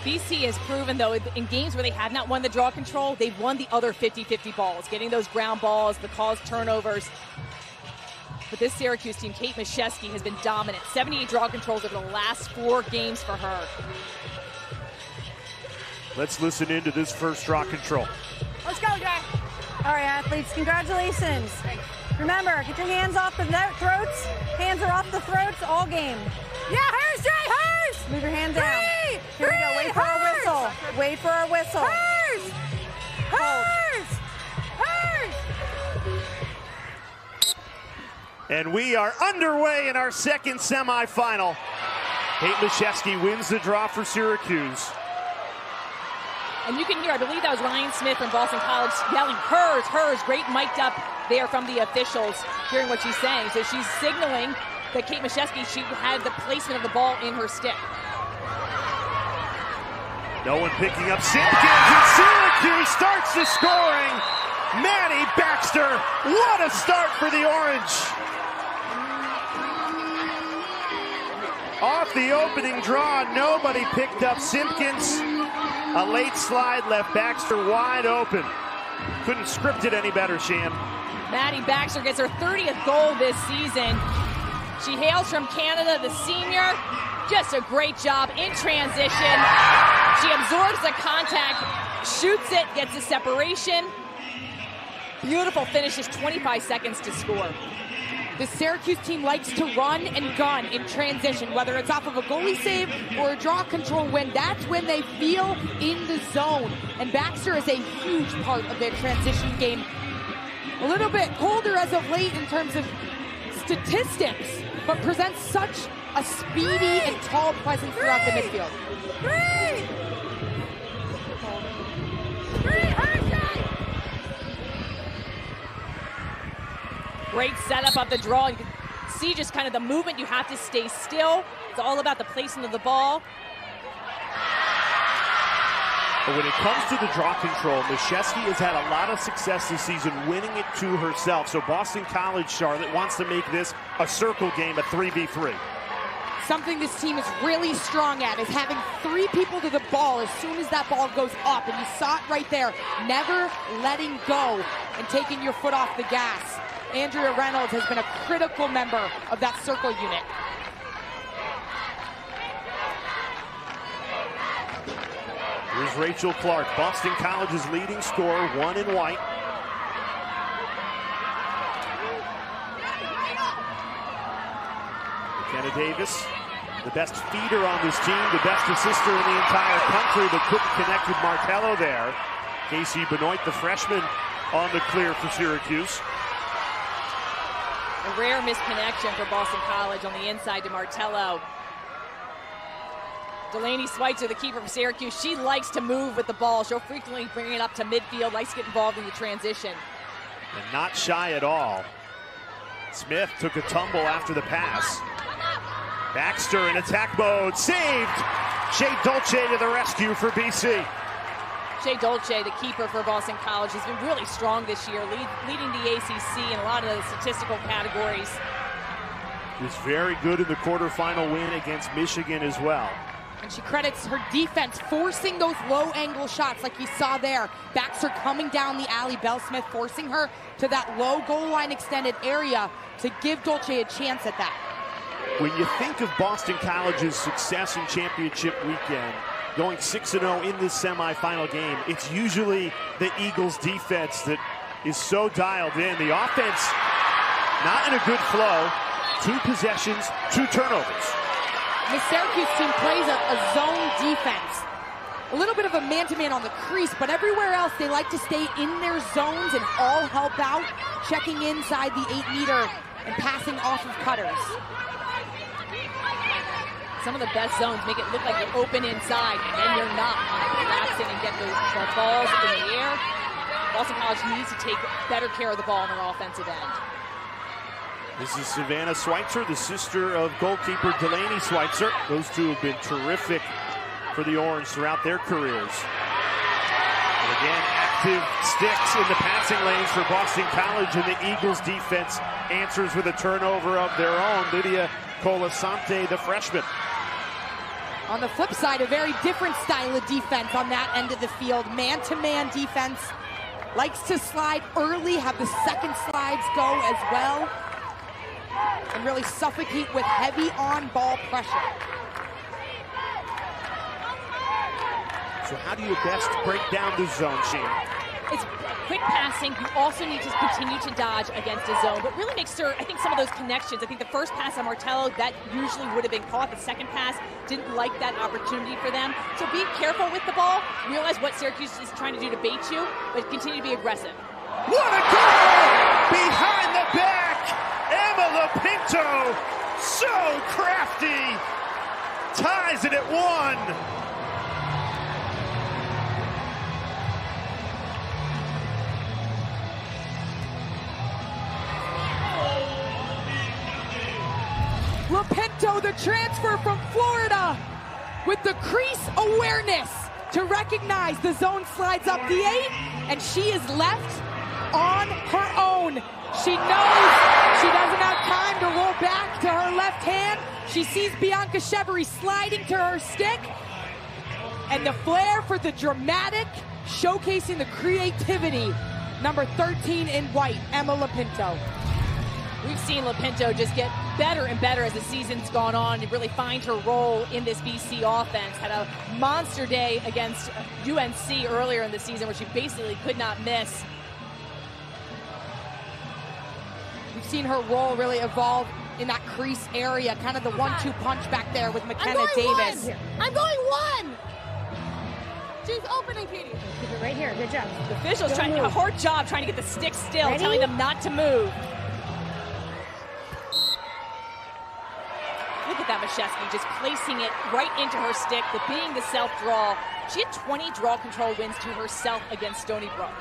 BC has proven, though, in games where they have not won the draw control, they've won the other 50-50 balls, getting those ground balls, the caused turnovers. But this Syracuse team, Kate Mashesky, has been dominant. 78 draw controls over the last 4 games for her. Let's listen into this first draw control. Let's go, guys. All right, athletes, congratulations. Remember, get your hands off the throats. Hands are off the throats all game. Yeah, hers, Jay, hers! Move your hand down. Here we go, wait for our whistle. Wait for our whistle. Hers! Hers! Hers! And we are underway in our second semifinal. Kate Mashesky wins the draw for Syracuse. And you can hear, I believe that was Ryan Smith from Boston College yelling, hers, hers, great mic'd up there from the officials, hearing what she's saying. So she's signaling that Kate Mashesky, she had the placement of the ball in her stick. No one picking up Simpkins, and Syracuse starts the scoring. Maddie Baxter, what a start for the Orange. Off the opening draw, nobody picked up Simpkins. A late slide left Baxter wide open. Couldn't script it any better, Shan. Maddie Baxter gets her 30th goal this season. She hails from Canada, the senior. Just a great job in transition. She absorbs the contact, shoots it, gets the separation. Beautiful finish, just 25 seconds to score. The Syracuse team likes to run and gun in transition, whether it's off of a goalie save or a draw control win. That's when they feel in the zone. And Baxter is a huge part of their transition game. A little bit colder as of late in terms of statistics, but presents such a speedy and tall presence throughout the midfield. Great setup of the draw. You can see just kind of the movement. You have to stay still. It's all about the placement of the ball. But when it comes to the draw control, Mashesky has had a lot of success this season winning it to herself. So Boston College, Charlotte, wants to make this a circle game, a 3v3. Something this team is really strong at is having 3 people to the ball as soon as that ball goes up. And you saw it right there, never letting go and taking your foot off the gas. Andrea Reynolds has been a critical member of that circle unit. Here's Rachel Clark, Boston College's leading scorer, 1 in white. McKenna Davis, the best feeder on this team, the best assister in the entire country, but couldn't connect with Martello there. Casey Benoit, the freshman, on the clear for Syracuse. A rare misconnection for Boston College on the inside to Martello. Delaney Schweitzer, the keeper for Syracuse, she likes to move with the ball. She'll frequently bring it up to midfield, likes to get involved in the transition. And not shy at all. Smith took a tumble after the pass. Baxter in attack mode, saved! Shea Dolce to the rescue for BC. Shea Dolce, the keeper for Boston College, has been really strong this year, leading the ACC in a lot of the statistical categories. He was very good in the quarterfinal win against Michigan as well. And she credits her defense forcing those low-angle shots like you saw there. Baxter coming down the alley, Belle Smith forcing her to that low goal line extended area to give Dolce a chance at that. When you think of Boston College's success in championship weekend, going 6-0 in this semifinal game, it's usually the Eagles' defense that is so dialed in. The offense, not in a good flow. 2 possessions, 2 turnovers. The Syracuse team plays a zone defense. A little bit of a man-to-man on the crease, but everywhere else they like to stay in their zones and all help out, checking inside the 8-meter and passing off of cutters. Some of the best zones make it look like you're open inside, and then you're not. Collapse in and get the balls in the air. Boston College needs to take better care of the ball on their offensive end. This is Savannah Schweitzer, the sister of goalkeeper Delaney Schweitzer. Those two have been terrific for the Orange throughout their careers. And again, active sticks in the passing lanes for Boston College, and the Eagles defense answers with a turnover of their own. Lydia Colasante, the freshman. On the flip side, a very different style of defense on that end of the field. Man-to-man defense. Likes to slide early, have the second slides go as well. And really suffocate with heavy on-ball pressure. So how do you best break down the zone, Shane? It's quick passing. You also need to continue to dodge against a zone, but really make sure, I think some of those connections, I think the first pass on Martello, that usually would have been caught. The second pass, didn't like that opportunity for them. So be careful with the ball. Realize what Syracuse is trying to do to bait you, but continue to be aggressive. What a goal! Behind the back! Emma Lapinto, so crafty! Ties it at 1. Lapinto, the transfer from Florida, with the crease awareness to recognize the zone slides up the 8, and she is left on her own. She knows she doesn't have time to roll back to her left hand. She sees Bianca Chevry sliding to her stick, and the flair for the dramatic, showcasing the creativity. Number 13 in white, Emma Lapinto. We've seen Lapinto just get better and better as the season's gone on and really find her role in this BC offense. Had a monster day against UNC earlier in the season where she basically could not miss. We've seen her role really evolve in that crease area, kind of the 1-2 punch back there with McKenna Davis. I'm going 1. She's opening, Katie. Keep it right here. Good job. The officials trying to do a hard job trying to get the stick still, telling them not to move. Look at that, Mashesky just placing it right into her stick, but being the self-draw. She had 20 draw control wins to herself against Stony Brook.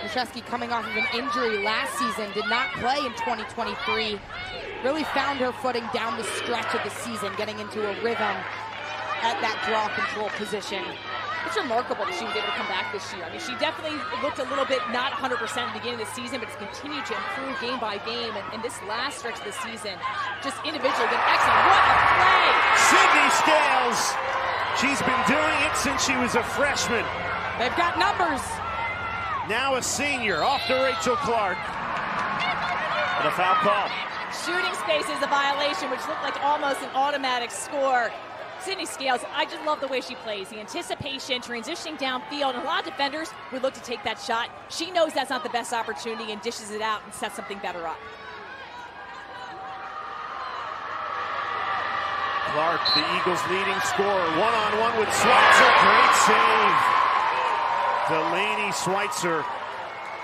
Mashesky coming off of an injury last season, did not play in 2023. Really found her footing down the stretch of the season, getting into a rhythm at that draw control position. It's remarkable that she was able to come back this year. I mean, she definitely looked a little bit not 100% at the beginning of the season, but it's continued to improve game by game. And this last stretch of the season, just individually been excellent. What a play! Sydney Scales! She's been doing it since she was a freshman. They've got numbers. Now a senior, off to Rachel Clark. And a foul call. Shooting space is a violation, which looked like almost an automatic score. Sydney Scales, I just love the way she plays. The anticipation, transitioning downfield, and a lot of defenders would look to take that shot. She knows that's not the best opportunity and dishes it out and sets something better up. Clark, the Eagles' leading scorer, one-on-one with Schweitzer. Great save. Delaney Schweitzer,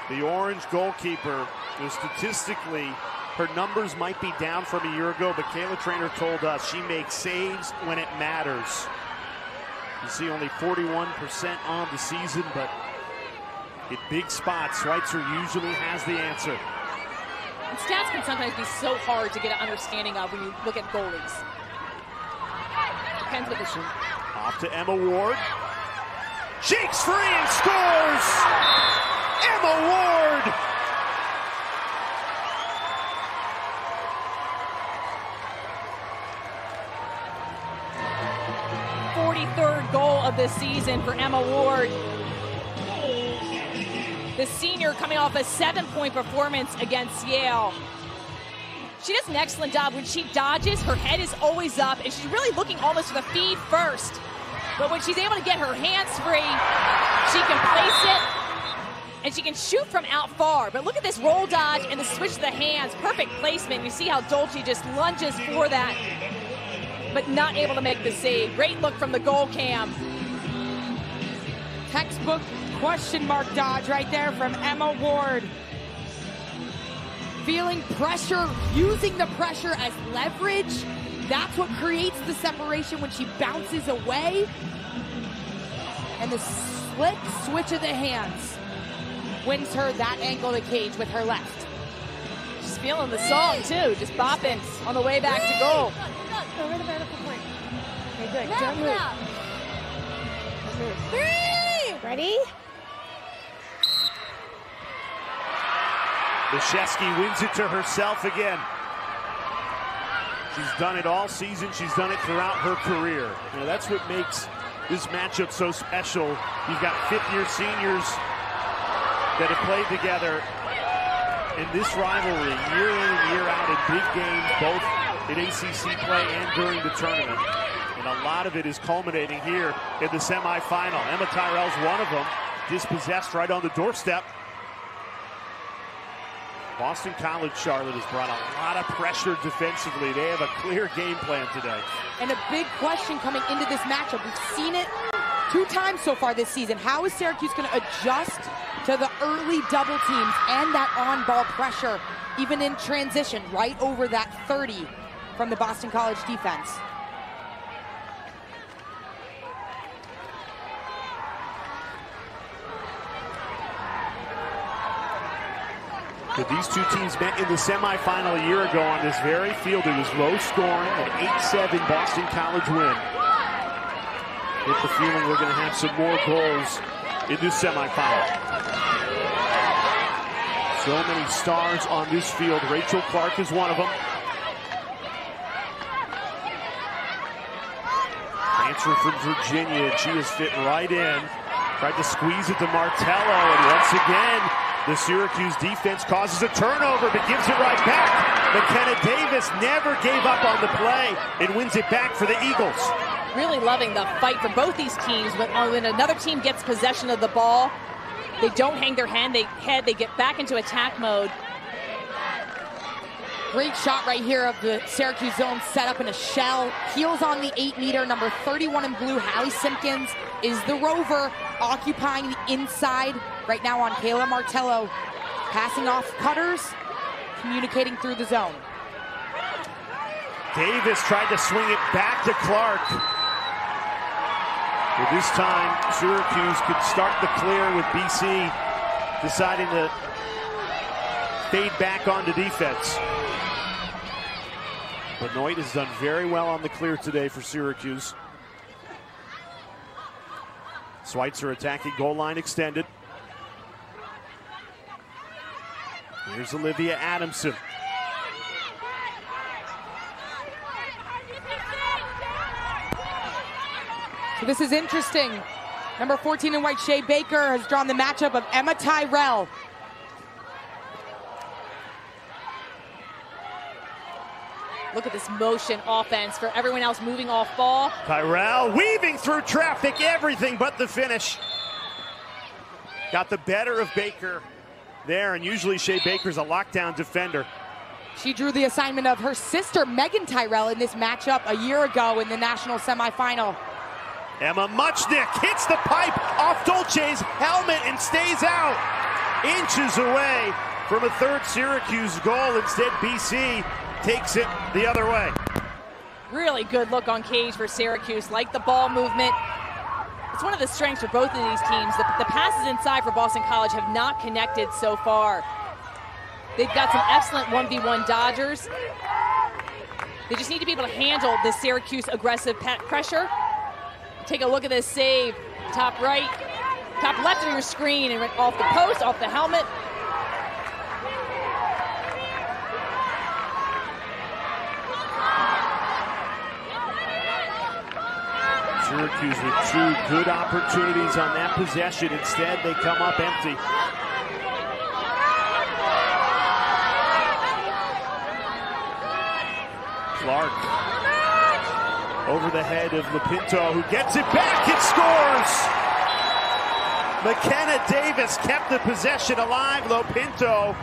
the Orange goalkeeper, who statistically, her numbers might be down from a year ago, but Kayla Trainer told us she makes saves when it matters. You see only 41% on the season, but in big spots, Schweitzer usually has the answer. And stats can sometimes be so hard to get an understanding of when you look at goalies. Depends what the shoot. Off to Emma Ward. Shakes free and scores! Emma Ward! Third goal of the season for Emma Ward. The senior coming off a 7-point performance against Yale. She does an excellent job. When she dodges, her head is always up, and she's really looking almost for the feed first. But when she's able to get her hands free, she can place it, and she can shoot from out far. But look at this roll dodge and the switch to the hands. Perfect placement. You see how Dolce just lunges for that, but not able to make the save. Great look from the goal cam. Textbook question mark dodge right there from Emma Ward. Feeling pressure, using the pressure as leverage. That's what creates the separation when she bounces away. And the slick switch of the hands wins her that angle of the cage with her left. She's feeling the song too, just bopping on the way back to goal. Over the vertical point. Okay, good. Don't move. Don't move. 3! Ready? Leszewski wins it to herself again. She's done it all season. She's done it throughout her career. You know, that's what makes this matchup so special. You've got fifth-year seniors that have played together in this rivalry year in and year out in big games, both in ACC play and during the tournament. And a lot of it is culminating here in the semifinal. Emma Tyrell's one of them, dispossessed right on the doorstep. Boston College, Charlotte, has brought a lot of pressure defensively. They have a clear game plan today. And a big question coming into this matchup. We've seen it 2 times so far this season. How is Syracuse going to adjust to the early double teams and that on-ball pressure, even in transition, right over that 30 from the Boston College defense? But these two teams met in the semifinal a year ago on this very field. It was low scoring, an 8-7 Boston College win. Get the feeling we're going to have some more goals in this semifinal. So many stars on this field. Rachel Clark is one of them. Transfer from Virginia, and she has fit right in. Tried to squeeze it to Martello, and once again, the Syracuse defense causes a turnover, but gives it right back. McKenna Davis never gave up on the play and wins it back for the Eagles. Really loving the fight for both these teams. When another team gets possession of the ball, they don't hang their head, they get back into attack mode. Great shot right here of the Syracuse zone set up in a shell. Heels on the 8-meter, number 31 in blue, Hallie Simpkins is the rover, occupying the inside right now on Kayla Martello. Passing off cutters, communicating through the zone. Davis tried to swing it back to Clark. But this time, Syracuse could start the clear with BC deciding to fade back onto defense. Benoit has done very well on the clear today for Syracuse. Schweitzer attacking goal line extended. Here's Olivia Adamson. So this is interesting. Number 14 in white, Shea Baker, has drawn the matchup of Emma Tyrell. Look at this motion offense for everyone else moving off ball. Tyrell weaving through traffic, everything but the finish. Got the better of Baker there, and usually Shea Baker's a lockdown defender. She drew the assignment of her sister, Megan Tyrell, in this matchup a year ago in the national semifinal. Emma Muchnick hits the pipe off Dolce's helmet and stays out. Inches away from a third Syracuse goal. Instead, BC takes it the other way. Really good look on Cage for Syracuse. Like the ball movement. It's one of the strengths for both of these teams. The passes inside for Boston College have not connected so far. They've got some excellent 1v1 dodgers. They just need to be able to handle the Syracuse aggressive pressure. Take a look at this save. Top right, top left of your screen, and off the post, off the helmet. Syracuse with 2 good opportunities on that possession. Instead, they come up empty. Clark over the head of Lopinto, who gets it back and scores! McKenna Davis kept the possession alive. Lopinto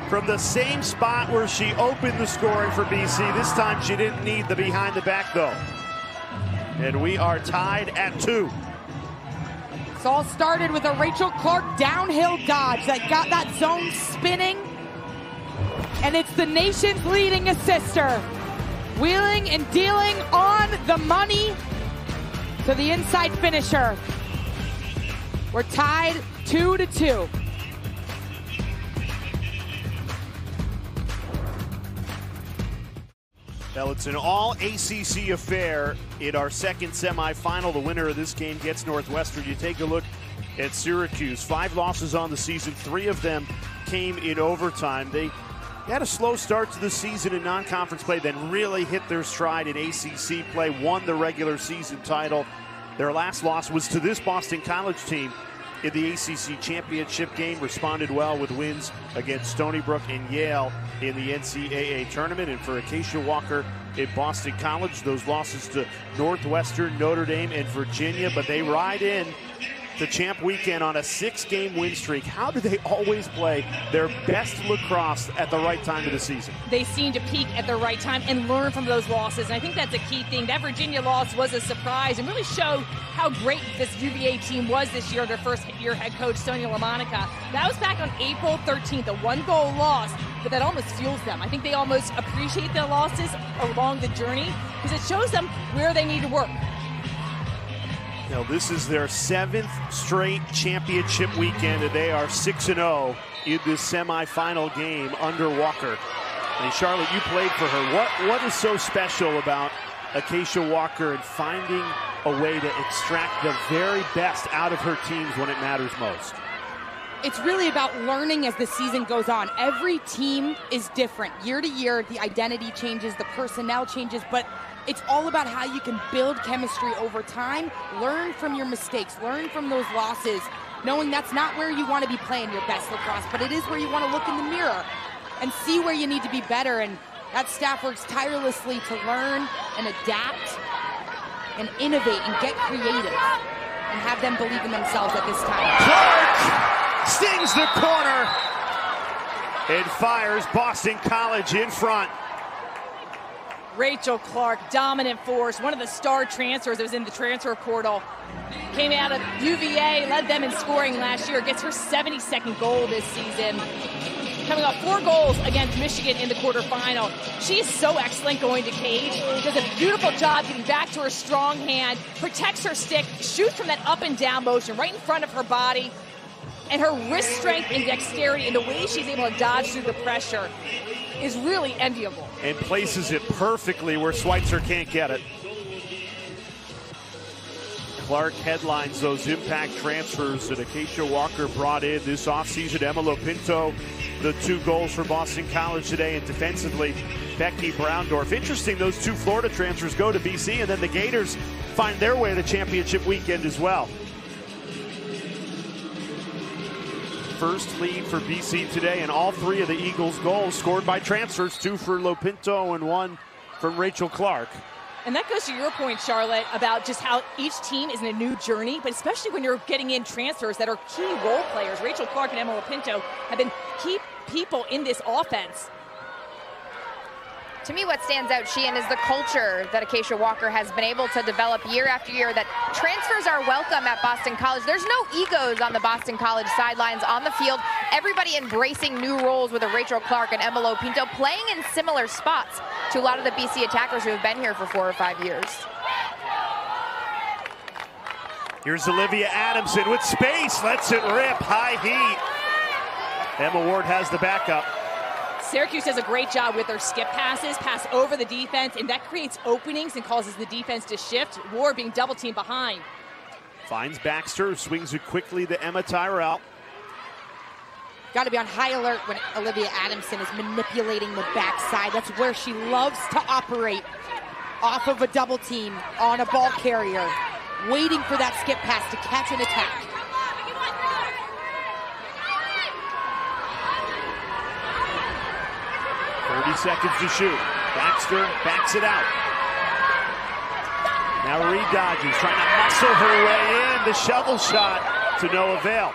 from the same spot where she opened the scoring for BC. This time she didn't need the behind the back though. And we are tied at 2. It's all started with a Rachel Clark downhill dodge that got that zone spinning. And it's the nation's leading assister. Wheeling and dealing on the money to the inside finisher. We're tied 2-2. Well, it's an all ACC affair in our second semifinal. The winner of this game gets Northwestern. You take a look at Syracuse. 5 losses on the season. 3 of them came in overtime. They had a slow start to the season in non-conference play, then really hit their stride in ACC play, won the regular season title. Their last loss was to this Boston College team in the ACC championship game. Responded well with wins against Stony Brook and Yale in the NCAA tournament. And for Acacia Walker at Boston College, those losses to Northwestern, Notre Dame, and Virginia, but they ride in the champ weekend on a 6-game win streak. How do they always play their best lacrosse at the right time of the season? They seem to peak at the right time and learn from those losses. And I think that's a key thing. That Virginia loss was a surprise and really showed how great this UVA team was this year, their first-year head coach, Sonia LaMonica. That was back on April 13th, a 1-goal loss, but that almost fuels them. I think they almost appreciate their losses along the journey because it shows them where they need to work. Now, this is their 7th straight championship weekend, and they are 6-0 in this semifinal game under Walker. And Charlotte, you played for her. What is so special about Acacia Walker and finding a way to extract the very best out of her teams when it matters most? It's really about learning as the season goes on. Every team is different. Year to year, the identity changes, the personnel changes, but it's all about how you can build chemistry over time, learn from your mistakes, learn from those losses, knowing that's not where you want to be playing your best lacrosse, but it is where you want to look in the mirror and see where you need to be better. And that staff works tirelessly to learn and adapt and innovate and get creative and have them believe in themselves at this time. Clark stings the corner and fires Boston College in front. Rachel Clark, dominant force, one of the star transfers that was in the transfer portal. Came out of UVA, led them in scoring last year, gets her 72nd goal this season. Coming off 4 goals against Michigan in the quarterfinal. She is so excellent going to cage. Does a beautiful job getting back to her strong hand, protects her stick, shoots from that up and down motion right in front of her body. And her wrist strength and dexterity and the way she's able to dodge through the pressure is really enviable. And places it perfectly where Schweitzer can't get it. Clark headlines those impact transfers that Acacia Walker brought in this offseason. Emma Lopinto, the 2 goals for Boston College today, and defensively, Becky Browndorf. Interesting, those 2 Florida transfers go to BC, and then the Gators find their way to championship weekend as well. First lead for BC today, and all 3 of the Eagles' goals scored by transfers, 2 for Lopinto and 1 from Rachel Clark. And that goes to your point, Charlotte, about just how each team is in a new journey, but especially when you're getting in transfers that are key role players. Rachel Clark and Emma Lopinto have been key people in this offense. To me, what stands out, Sheehan, is the culture that Acacia Walker has been able to develop year after year, that transfers are welcome at Boston College. There's no egos on the Boston College sidelines, on the field. Everybody embracing new roles with a Rachel Clark and Emma Lopinto, playing in similar spots to a lot of the BC attackers who have been here for 4 or 5 years. Here's Olivia Adamson with space, lets it rip, high heat. Emma Ward has the backup. Syracuse does a great job with their skip passes, pass over the defense, and that creates openings and causes the defense to shift. Ward being double teamed behind. Finds Baxter, swings it quickly to Emma Tyrell. Got to be on high alert when Olivia Adamson is manipulating the backside. That's where she loves to operate, off of a double team on a ball carrier, waiting for that skip pass to catch an attack. 30 seconds to shoot. Baxter backs it out. Now Reed dodges, trying to muscle her way in. The shovel shot to no avail.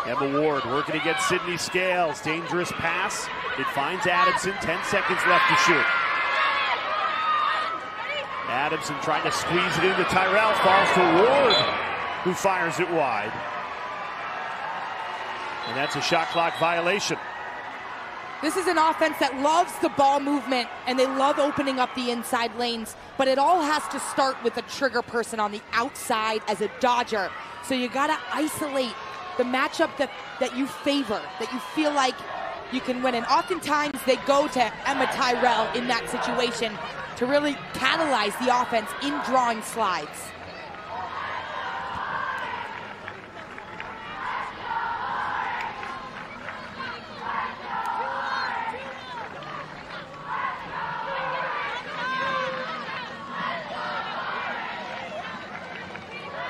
Emma Ward working against Sydney Scales. Dangerous pass. It finds Adamson. 10 seconds left to shoot. Adamson trying to squeeze it into Tyrell. Falls to Ward, who fires it wide. And that's a shot clock violation. This is an offense that loves the ball movement, and they love opening up the inside lanes, but it all has to start with a trigger person on the outside as a dodger. So you got to isolate the matchup that you favor, that you feel like you can win. And oftentimes they go to Emma Tyrell in that situation to really catalyze the offense in drawing slides.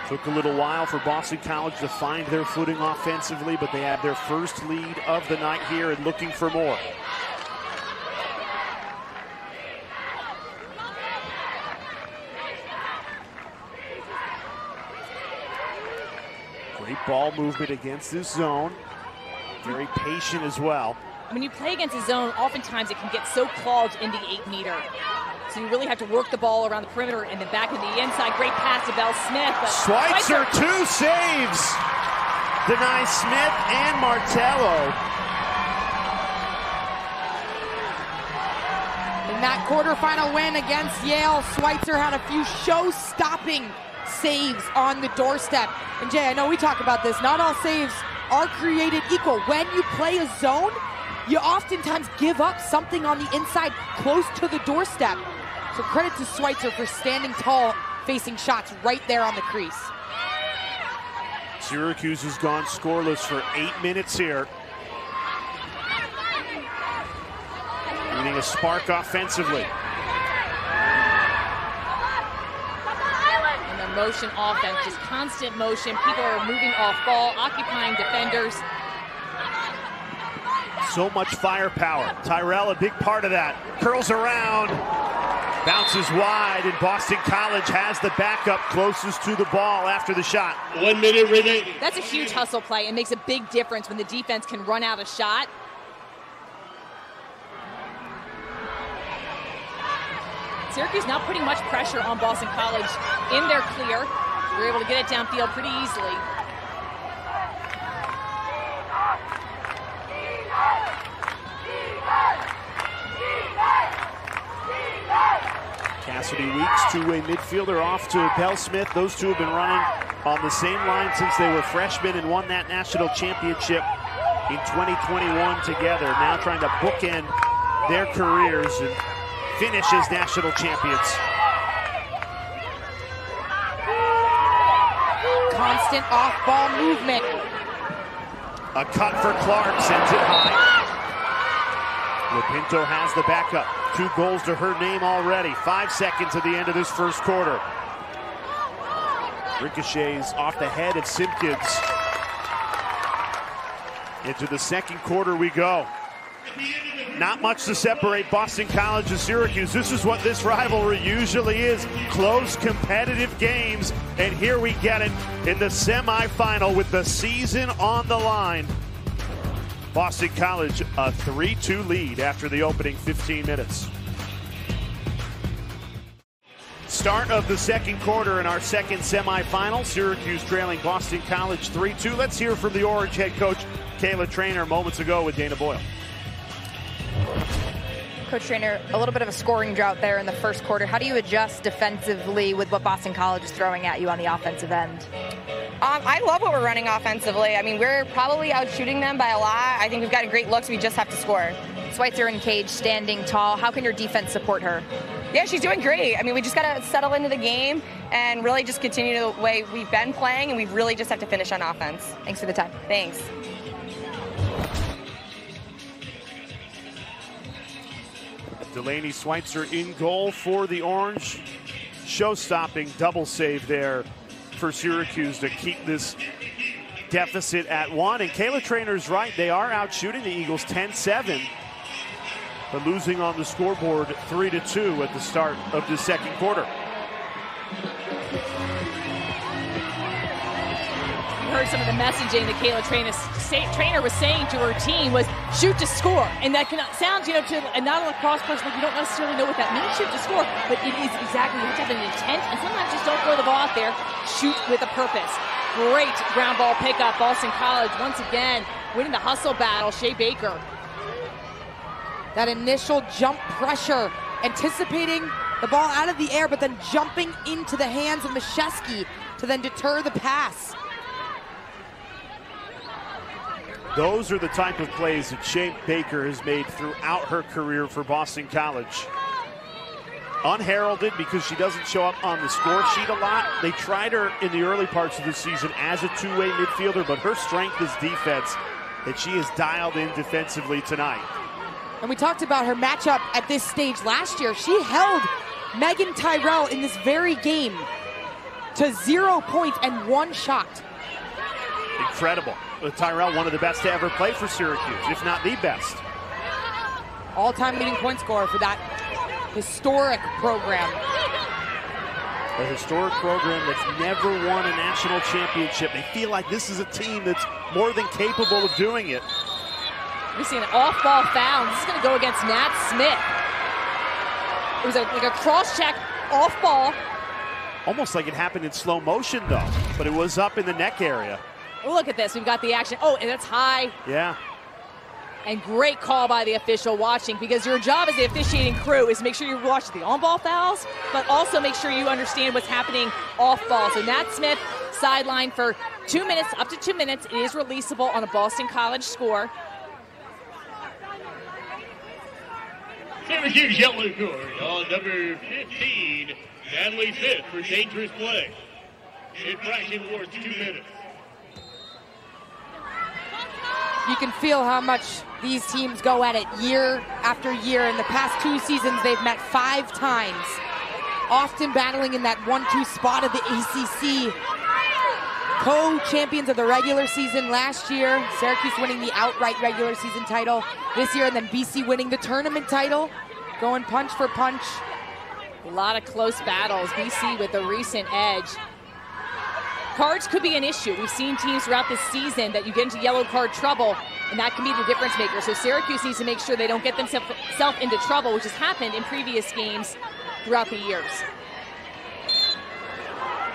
Took a little while for Boston College to find their footing offensively, but they have their first lead of the night here and looking for more. Great ball movement against this zone. Very patient as well. When you play against a zone, oftentimes it can get so clogged in the 8-meter. So you really have to work the ball around the perimeter and then back in the inside. Great pass to Bell Smith. Schweitzer, 2 saves. Denies Smith and Martello. In that quarterfinal win against Yale, Schweitzer had a few show-stopping saves on the doorstep. And Jay, I know we talk about this. Not all saves are created equal. When you play a zone, you oftentimes give up something on the inside close to the doorstep. So credit to Schweitzer for standing tall, facing shots right there on the crease. Syracuse has gone scoreless for 8 minutes here. Needing a spark offensively. And the motion offense, just constant motion. People are moving off ball, occupying defenders. So much firepower. Tyrell, a big part of that. Curls around. Bounces wide, and Boston College has the backup closest to the ball after the shot. 1 minute remaining. That's a huge hustle play. It makes a big difference when the defense can run out a shot. Syracuse not putting much pressure on Boston College in their clear. They're able to get it downfield pretty easily. Cassidy Weeks, two-way midfielder, off to Bell Smith. Those two have been running on the same line since they were freshmen and won that national championship in 2021 together. Now trying to bookend their careers and finish as national champions. Constant off-ball movement. A cut for Clark, sends it high. Lopinto has the backup. 2 goals to her name already. 5 seconds at the end of this first quarter. Ricochets off the head of Simpkins. Into the second quarter we go. Not much to separate Boston College and Syracuse. This is what this rivalry usually is. Close, competitive games. And here we get it in the semifinal with the season on the line. Boston College a 3-2 lead after the opening 15 minutes. Start of the second quarter in our second semifinal. Syracuse trailing Boston College 3-2. Let's hear from the Orange head coach, Kayla Trainer, moments ago with Dana Boyle. Coach Trainer, a little bit of a scoring drought there in the first quarter. How do you adjust defensively with what Boston College is throwing at you on the offensive end? I love what we're running offensively. I mean, we're probably out shooting them by a lot. I think we've got great looks. We just have to score. Schweitzer in cage, standing tall. How can your defense support her? Yeah, she's doing great. I mean, we just got to settle into the game and really just continue the way we've been playing, and we really just have to finish on offense. Thanks for the time. Thanks. Delaney Schweitzer in goal for the Orange. Show-stopping double save there for Syracuse to keep this deficit at 1. And Kayla Trainer's right. They are out shooting the Eagles 10-7. But losing on the scoreboard 3-2 at the start of the second quarter. Heard some of the messaging that Kayla Trainer was saying to her team was shoot to score, and that can sound, to a not a lacrosse person, like you don't necessarily know what that means, shoot to score, but it is exactly, you have to have an intent, and sometimes just don't throw the ball out there, shoot with a purpose. Great ground ball pickup. Boston College once again winning the hustle battle. Shea Baker. That initial jump pressure, anticipating the ball out of the air, but then jumping into the hands of Mashesky to then deter the pass. Those are the type of plays that Shea Baker has made throughout her career for Boston College. unheralded because she doesn't show up on the score sheet a lot. They tried her in the early parts of the season as a two-way midfielder, but her strength is defense, and she is dialed in defensively tonight. And we talked about her matchup at this stage last year. She held Megan Tyrell in this very game to 0 points and 1 shot. Incredible. Tyrell, one of the best to ever play for Syracuse, if not the best. All-time leading point scorer for that historic program. A historic program that's never won a national championship. They feel like this is a team that's more than capable of doing it. We see an off-ball foul. This is going to go against Nat Smith. It was like a cross-check off-ball. Almost like it happened in slow motion, though, but it was up in the neck area. Look at this. We've got the action. Oh, and it's high. Yeah. And great call by the official watching, because your job as the officiating crew is to make sure you watch the on-ball fouls, but also make sure you understand what's happening off-ball. So Nat Smith sidelined for 2 minutes, up to 2 minutes. It is releasable on a Boston College score. Syracuse yellow card on number 15, Natalie Smith, for dangerous play. Infraction awards 2 minutes. You can feel how much these teams go at it year after year. In the past 2 seasons, they've met 5 times, often battling in that 1-2 spot of the ACC. Co-champions of the regular season last year, Syracuse winning the outright regular season title this year, and then BC winning the tournament title, going punch for punch. A lot of close battles. BC with a recent edge. Cards could be an issue. We've seen teams throughout this season that you get into yellow card trouble, and that can be the difference maker. So Syracuse needs to make sure they don't get themselves into trouble, which has happened in previous games throughout the years.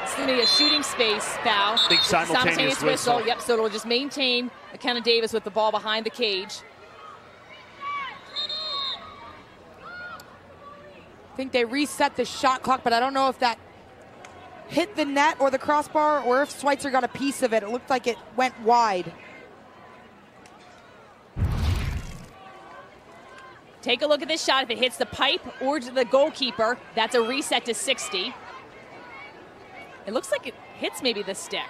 It's going to be a shooting space foul. Big simultaneous whistle. Yep, so it'll just maintain McKenna Davis with the ball behind the cage. I think they reset the shot clock, but I don't know if that hit the net or the crossbar, or if Schweitzer got a piece of it. It looked like it went wide. Take a look at this shot. If it hits the pipe or to the goalkeeper, that's a reset to 60. It looks like it hits maybe the stick.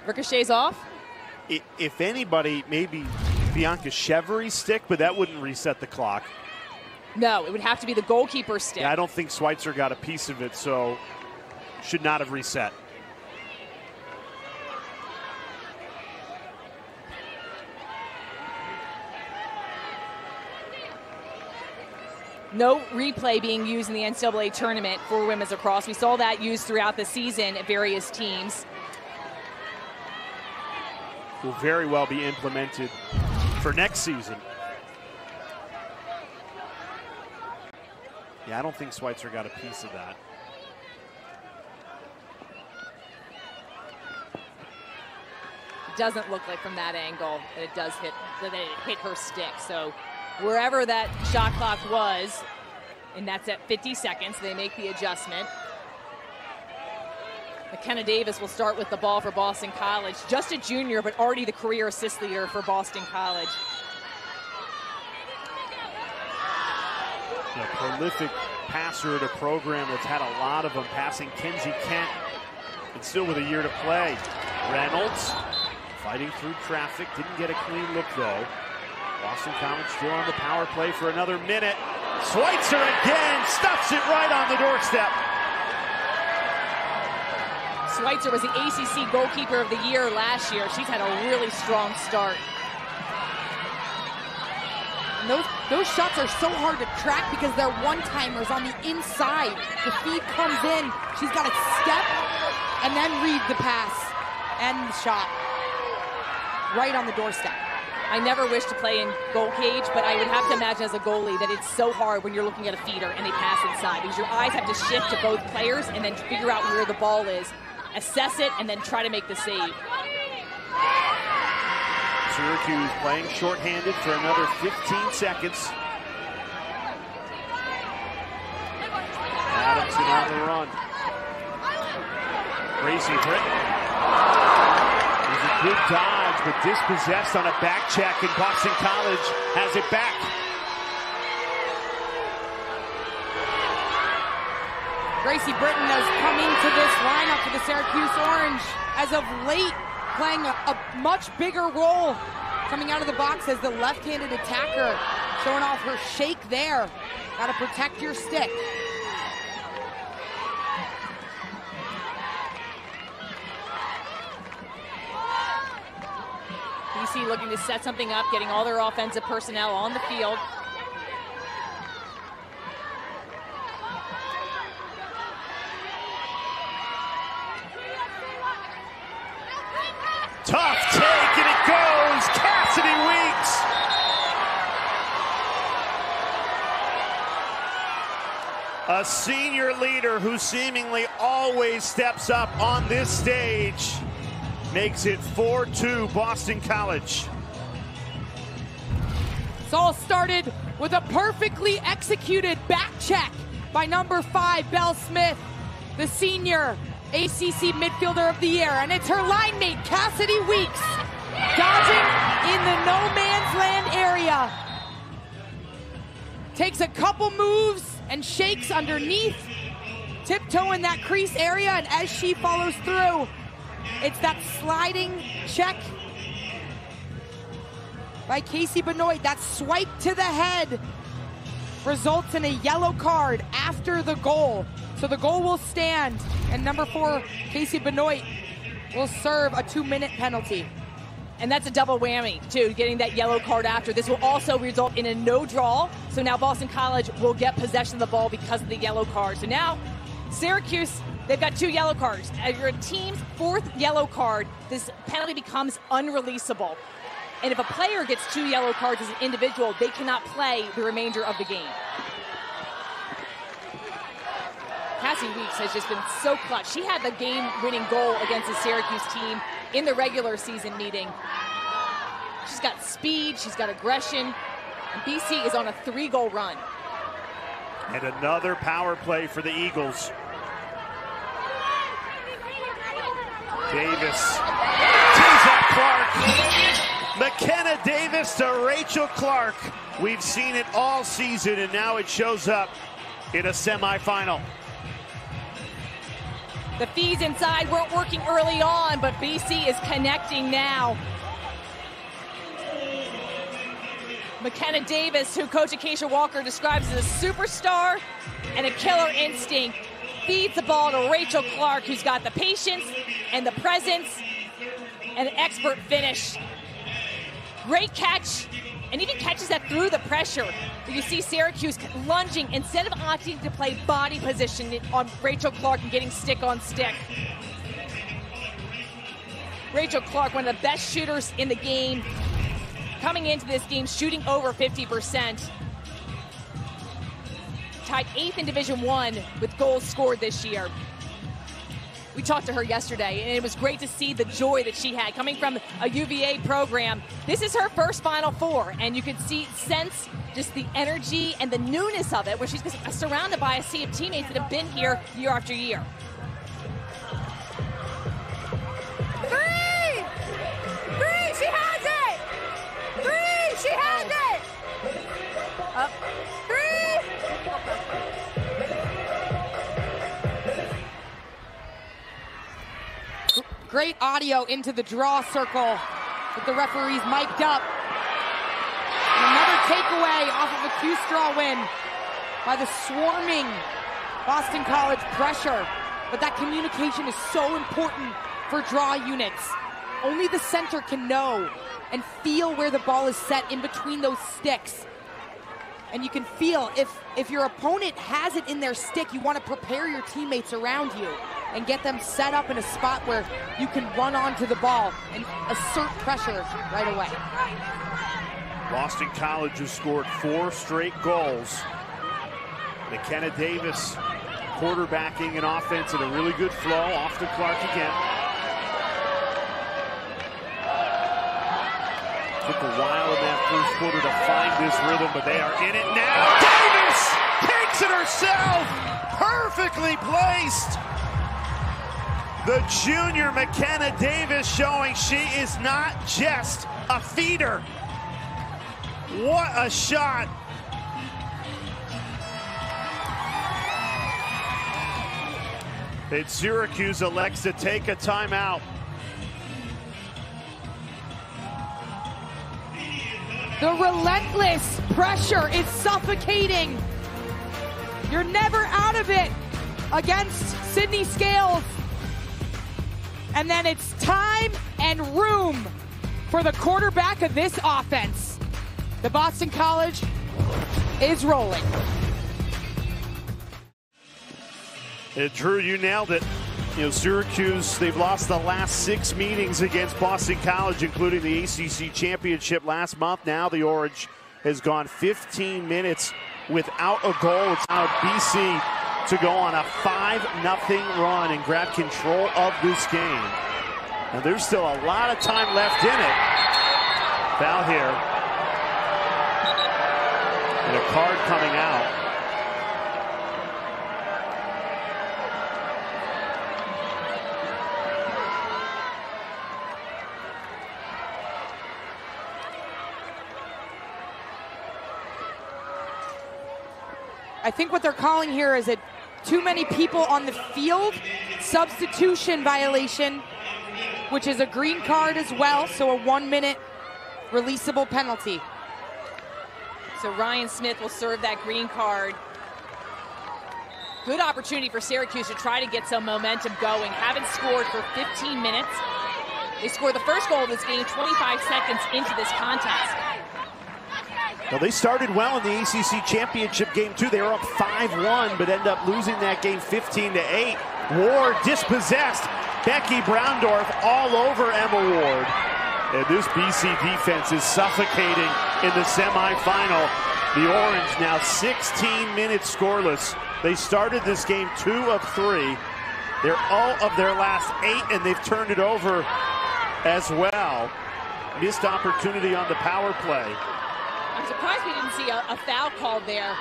Ricochets off. If anybody, maybe Bianca Chevery's stick, but that wouldn't reset the clock. No, it would have to be the goalkeeper's stick. Yeah, I don't think Schweitzer got a piece of it, so should not have reset. No replay being used in the NCAA tournament for women's lacrosse. We saw that used throughout the season at various teams. Will very well be implemented for next season. Yeah, I don't think Schweitzer got a piece of that. It doesn't look like from that angle that it does hit, that it hit her stick. So wherever that shot clock was, and that's at 50 seconds, they make the adjustment. McKenna Davis will start with the ball for Boston College. Just a junior, but already the career assist leader for Boston College. A prolific passer at a program that's had a lot of them, passing Kinsey Kent, and still with a year to play. Reynolds fighting through traffic, didn't get a clean look though. Boston College still on the power play for another minute. Schweitzer again, stuffs it right on the doorstep. Schweitzer was the ACC goalkeeper of the year last year. She's had a really strong start. And those shots are so hard to track because they're one-timers on the inside. The feed comes in, she's got to step and then read the pass and the shot right on the doorstep. I never wish to play in goal cage, but I would have to imagine as a goalie that it's so hard when you're looking at a feeder and they pass inside, because your eyes have to shift to both players and then figure out where the ball is, assess it, and then try to make the save. Syracuse playing shorthanded for another 15 seconds. Adamson on the run. Gracie Britton. There's a good dodge, but dispossessed on a back check, and Boston College has it back. Gracie Britton has come into this lineup for the Syracuse Orange as of late, playing a much bigger role coming out of the box as the left-handed attacker, showing off her shake there. Got to protect your stick. BC looking to set something up, getting all their offensive personnel on the field. Tough take, and it goes. Cassidy Weeks. A senior leader who seemingly always steps up on this stage makes it 4-2 Boston College. It's all started with a perfectly executed back check by number 5, Belle Smith, the senior ACC Midfielder of the Year, and it's her line mate, Cassidy Weeks, dodging in the no man's land area. Takes a couple moves and shakes underneath, tiptoeing that crease area, and as she follows through, it's that sliding check by Casey Benoit. That swipe to the head results in a yellow card after the goal. So the goal will stand, and number 4, Casey Benoit, will serve a 2-minute penalty. And that's a double whammy, too, getting that yellow card after. This will also result in a no draw. So now Boston College will get possession of the ball because of the yellow card. So now Syracuse, they've got 2 yellow cards. As your team's 4th yellow card, this penalty becomes unreleasable. And if a player gets 2 yellow cards as an individual, they cannot play the remainder of the game. Cassie Weeks has just been so clutch. She had the game-winning goal against the Syracuse team in the regular season meeting. She's got speed, she's got aggression, and BC is on a 3-goal run. And another power play for the Eagles. Davis tees up Clark. McKenna Davis to Rachel Clark. We've seen it all season, and now it shows up in a semifinal. The feeds inside weren't working early on, but BC is connecting now. McKenna Davis, who Coach Acacia Walker describes as a superstar and a killer instinct, feeds the ball to Rachel Clark, who's got the patience and the presence and an expert finish. Great catch, and even catches that through the pressure. You see Syracuse lunging instead of opting to play body position on Rachel Clark and getting stick on stick. Rachel Clark, one of the best shooters in the game, coming into this game shooting over 50%. Tied 8th in Division I with goals scored this year. We talked to her yesterday, and it was great to see the joy that she had coming from a UVA program. This is her first Final Four, and you can sense just the energy and the newness of it, where she's surrounded by a sea of teammates that have been here year after year. 3! 3! She has it! 3! She has it! Up. 3! Great audio into the draw circle with the referees mic'd up. And another takeaway off of a Q-Straw win by the swarming Boston College pressure. But that communication is so important for draw units. Only the center can know and feel where the ball is set in between those sticks. And you can feel if your opponent has it in their stick, you want to prepare your teammates around you and get them set up in a spot where you can run onto the ball and assert pressure right away. Boston College has scored 4 straight goals. McKenna Davis quarterbacking an offense in a really good flow. Off to Clark again. Took a while in that first quarter to find this rhythm, but they are in it now. Davis takes it herself. Perfectly placed. The junior McKenna Davis showing she is not just a feeder. What a shot. And Syracuse elects to take a timeout. The relentless pressure is suffocating. You're never out of it against Sydney Scales. And then it's time and room for the quarterback of this offense. The Boston College is rolling. Drew, you nailed it. Syracuse, they've lost the last 6 meetings against Boston College, including the ACC championship last month. Now the Orange has gone 15 minutes without a goal. It's now BC to go on a 5-0 run and grab control of this game. And there's still a lot of time left in it. Foul here. And a card coming out. I think what they're calling here is a too many people on the field substitution violation, which is a green card as well, so a 1-minute releasable penalty. So Ryan Smith will serve that green card. Good opportunity for Syracuse to try to get some momentum going. Haven't scored for 15 minutes. They scored the first goal of this game 25 seconds into this contest. Well, they started well in the ACC championship game, too. They were up 5-1, but end up losing that game 15-8. Ward dispossessed. Becky Browndorf all over Emma Ward. And this BC defense is suffocating in the semifinal. The Orange now 16 minutes scoreless. They started this game 2 of 3. They're all of their last 8, and they've turned it over as well. Missed opportunity on the power play. I'm surprised we didn't see a foul called there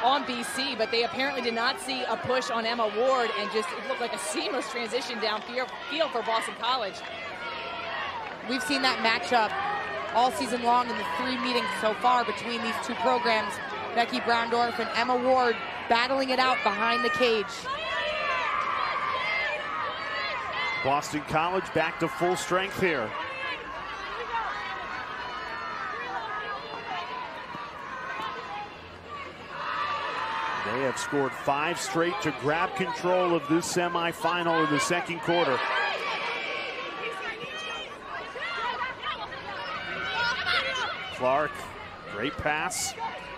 on BC, but they apparently did not see a push on Emma Ward, and just it looked like a seamless transition downfield for Boston College. We've seen that matchup all season long in the 3 meetings so far between these two programs. Becky Browndorf and Emma Ward battling it out behind the cage. Boston College back to full strength here. They have scored 5 straight to grab control of this semifinal in the second quarter. Clark, great pass,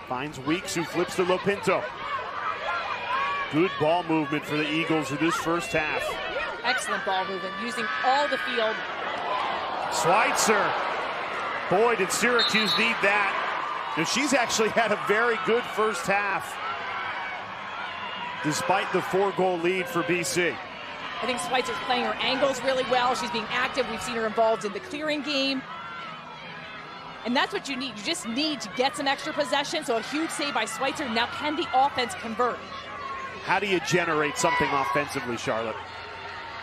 finds Weeks, who flips to Lopinto. Good ball movement for the Eagles in this first half. Excellent ball movement, using all the field. Schweitzer. Boy, did Syracuse need that. And she's actually had a very good first half, despite the 4-goal lead for BC. I think Schweitzer's playing her angles really well. She's being active. We've seen her involved in the clearing game. And that's what you need. You just need to get some extra possession. So a huge save by Schweitzer. Now can the offense convert? How do you generate something offensively, Charlotte?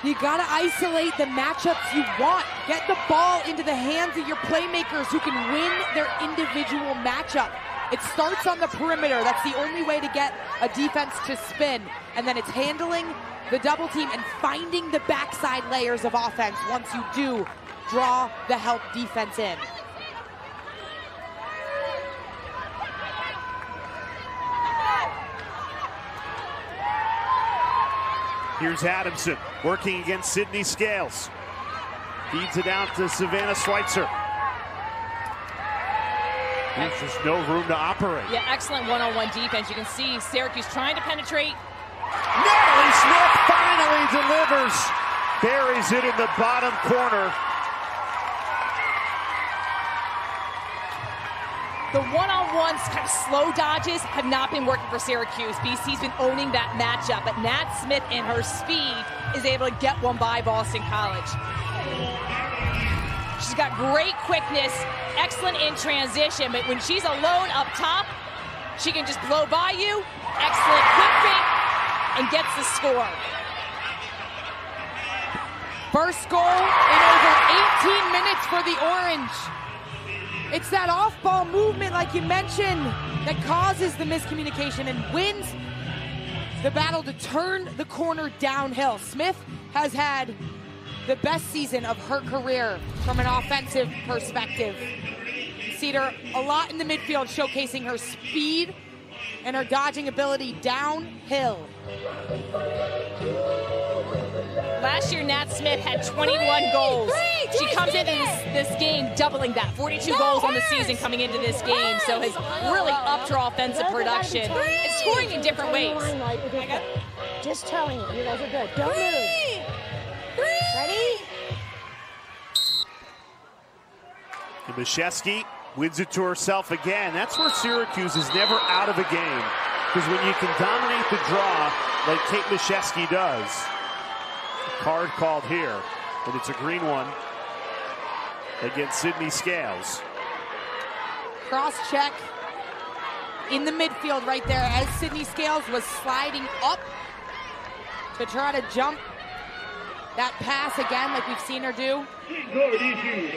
You got to isolate the matchups you want. Get the ball into the hands of your playmakers who can win their individual matchup. It starts on the perimeter. That's the only way to get a defense to spin. And then it's handling the double team and finding the backside layers of offense once you do draw the help defense in. Here's Adamson working against Sydney Scales. Feeds it out to Savannah Schweitzer. There's just no room to operate. Yeah, excellent one-on-one defense. You can see Syracuse trying to penetrate. Natalie Smith finally delivers. Buries it in the bottom corner. The one-on-ones, kind of slow dodges, have not been working for Syracuse. BC's been owning that matchup, but Nat Smith and her speed is able to get one by Boston College. She's got great quickness, excellent in transition, but when she's alone up top, she can just blow by you. Excellent quick feint, and gets the score. First goal in over 18 minutes for the Orange. It's that off-ball movement, like you mentioned, that causes the miscommunication and wins the battle to turn the corner downhill. Smith has had the best season of her career from an offensive perspective. You see her a lot in the midfield, showcasing her speed and her dodging ability downhill. Last year, Nat Smith had 21 goals. She comes into this game doubling that. 42 goals on the season coming into this game, so has really upped her offensive production and scoring in different ways. Just telling you, you guys are good. Don't move. Ready? Mashewski wins it to herself again. That's where Syracuse is never out of a game, because when you can dominate the draw like Kate Mashewski does, a card called here, and it's a green one against Sydney Scales. Cross check in the midfield right there as Sydney Scales was sliding up to try to jump that pass again like we've seen her do.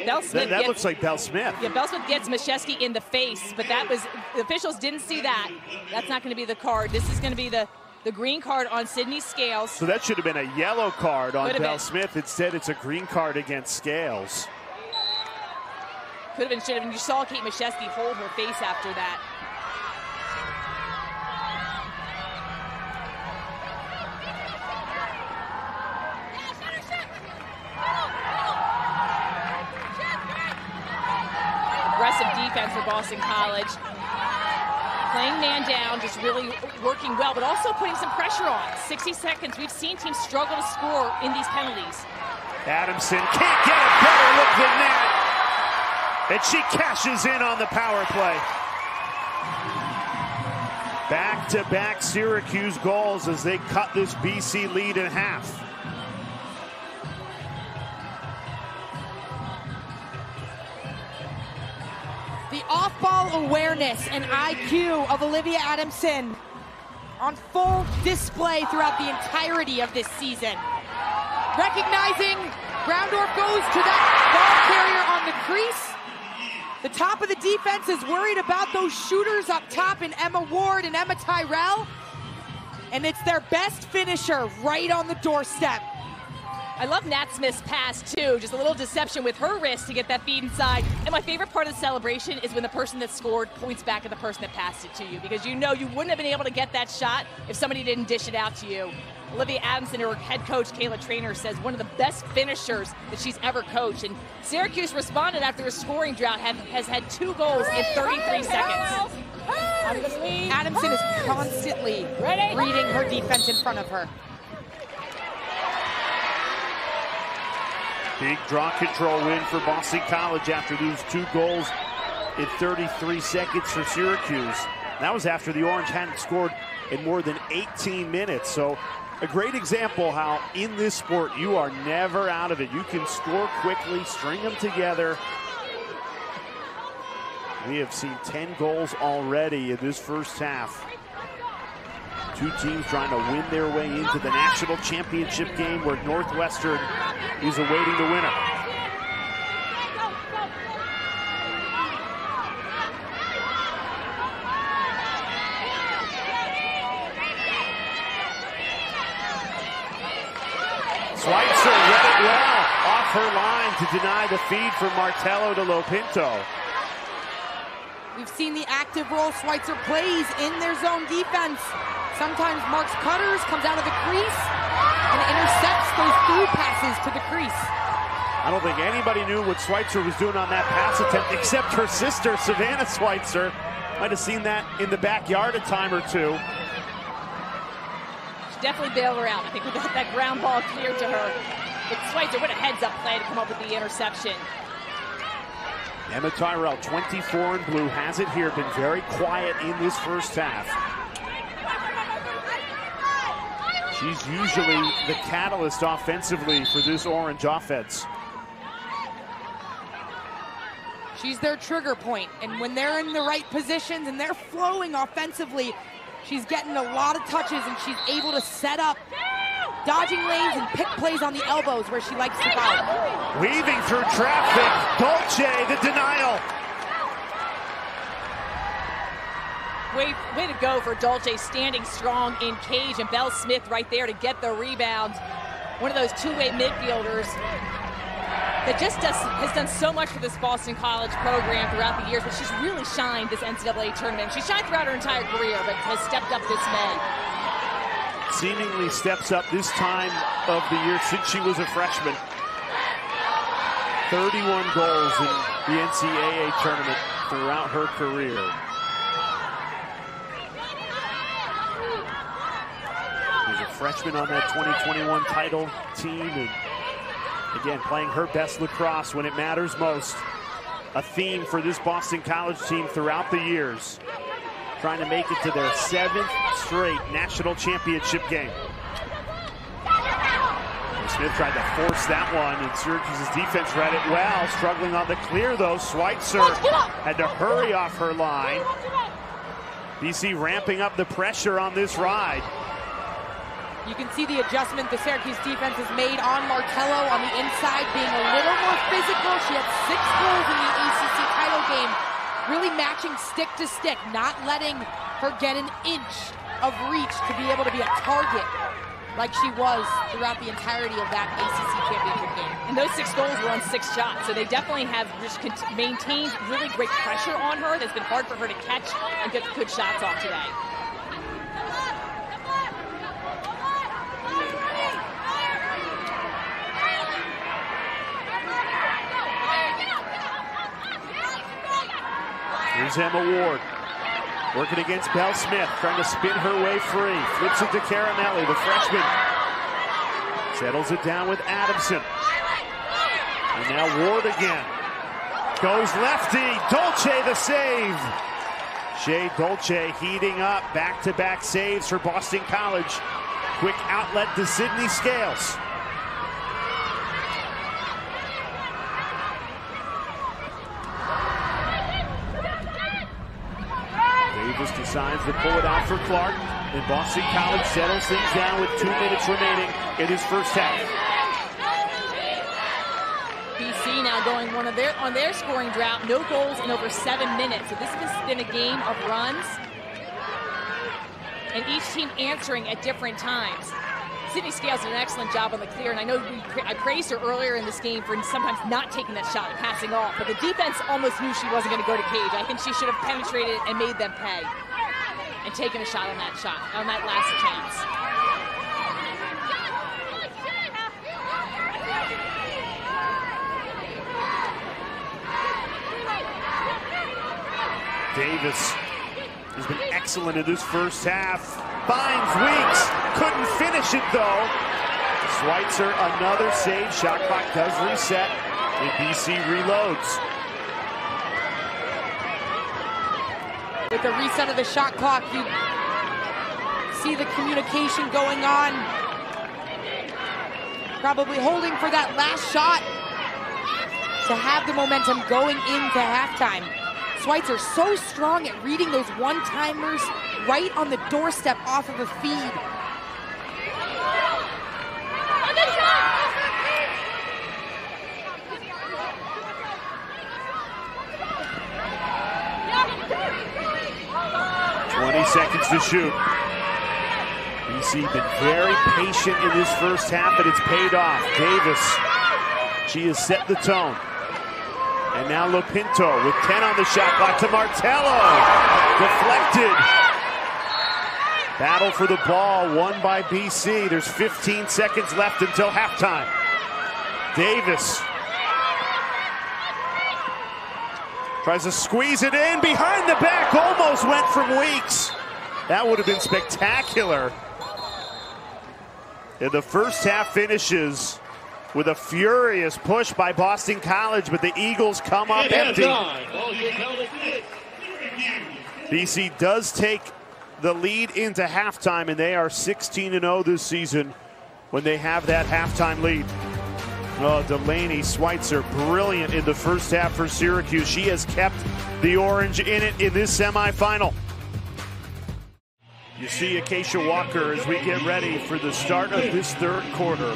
Belle Smith that looks like Belle Smith. Yeah, Belle Smith gets Mashewski in the face, but that was, the officials didn't see that. That's not going to be the card. This is going to be the green card on Sydney Scales. So that should have been a yellow card on Belle been. Smith. Instead, it's a green card against Scales. Could have been, should have been. You saw Kate Mashewski hold her face after that. Aggressive defense for Boston College. Playing man down, just really working well, but also putting some pressure on. 60 seconds. We've seen teams struggle to score in these penalties. Adamson can't get a better look than that. And she cashes in on the power play. Back-to-back Syracuse goals as they cut this BC lead in half. The off-ball awareness and IQ of Olivia Adamson on full display throughout the entirety of this season. Recognizing Groundorf goes to that ball carrier on the crease. The top of the defense is worried about those shooters up top in Emma Ward and Emma Tyrell. And it's their best finisher right on the doorstep. I love Nat Smith's pass, too. Just a little deception with her wrist to get that feed inside. And my favorite part of the celebration is when the person that scored points back at the person that passed it to you, because you know you wouldn't have been able to get that shot if somebody didn't dish it out to you. Olivia Adamson, her head coach, Kayla Traynor, says one of the best finishers that she's ever coached. And Syracuse responded after a scoring drought, has had 2 goals in 33 seconds. Adamson is constantly reading her defense in front of her. Big draw control win for Boston College after these 2 goals in 33 seconds for Syracuse. That was after the Orange hadn't scored in more than 18 minutes. So a great example how in this sport you are never out of it. You can score quickly, string them together. We have seen 10 goals already in this first half. 2 teams trying to win their way into the national championship game where Northwestern is awaiting the winner. Schweitzer read it well off her line to deny the feed from Martello to Lopinto. We've seen the active role Schweitzer plays in their zone defense. Sometimes marks cutters, comes out of the crease, and intercepts those through passes to the crease. I don't think anybody knew what Schweitzer was doing on that pass attempt except her sister, Savannah Schweitzer. Might have seen that in the backyard a time or two. She definitely bailed her out. I think we got that ground ball cleared to her. But Schweitzer with a heads-up play to come up with the interception. Emma Tyrell, 24 in blue, has it here, been very quiet in this first half. She's usually the catalyst offensively for this Orange offense. She's their trigger point, and when they're in the right positions and they're flowing offensively, she's getting a lot of touches and she's able to set up dodging lanes and pick plays on the elbows where she likes to go. Weaving through traffic, Dolce, the denial. Way to go for Dolce, standing strong in cage, and Belle Smith right there to get the rebound. One of those two-way midfielders that just has done so much for this Boston College program throughout the years, but she's really shined this NCAA tournament. She shined throughout her entire career, but has stepped up this May. Seemingly steps up this time of the year since she was a freshman. 31 goals in the NCAA tournament throughout her career. She's a freshman on that 2021 title team, and again, playing her best lacrosse when it matters most. A theme for this Boston College team throughout the years. Trying to make it to their 7th straight national championship game. Smith tried to force that one, and Syracuse's defense read it well. Struggling on the clear, though. Schweitzer had to hurry off her line. BC ramping up the pressure on this ride. You can see the adjustment the Syracuse defense has made on Martello on the inside, being a little more physical. She had 6 goals in the ACC title game, really matching stick to stick, not letting her get an inch of reach to be able to be a target like she was throughout the entirety of that ACC championship game. And those 6 goals were on 6 shots, so they definitely have just maintained really great pressure on her. That's been hard for her to catch and get good shots off today. Here's Emma Ward, working against Belle Smith, trying to spin her way free. Flips it to Caramelli, the freshman. Settles it down with Adamson. And now Ward again. Goes lefty, Dolce the save. Shea Dolce heating up, back-to-back saves for Boston College. Quick outlet to Sydney Scales. Davis decides to pull it out for Clark, and Boston College settles things down with 2 minutes remaining in his first half. BC now going on their scoring drought, no goals in over 7 minutes. So this has been a game of runs, and each team answering at different times. Sydney Scales did an excellent job on the clear, and I know I praised her earlier in this game for sometimes not taking that shot and passing off, but the defense almost knew she wasn't going to go to cage. I think she should have penetrated and made them pay and taken a shot on that last chance. Davis has been excellent in this first half. Finds Weeks, couldn't finish it though. Schweitzer, another save. Shot clock does reset, and BC reloads. With the reset of the shot clock, you see the communication going on. Probably holding for that last shot to have the momentum going into halftime. Schweitzer so strong at reading those one-timers right on the doorstep off of a feed. Seconds to shoot. BC been very patient in this first half, and it's paid off. Davis, she has set the tone. And now Lopinto with 10 on the shot clock to Martello. Deflected. Battle for the ball won by BC. There's 15 seconds left until halftime. Davis tries to squeeze it in behind the back, almost went from Weeks. That would have been spectacular. And the first half finishes with a furious push by Boston College, but the Eagles come up empty. BC does take the lead into halftime, and they are 16-0 this season when they have that halftime lead. Oh, Delaney Schweitzer, brilliant in the first half for Syracuse. She has kept the orange in it in this semifinal. You see Acacia Walker as we get ready for the start of this third quarter.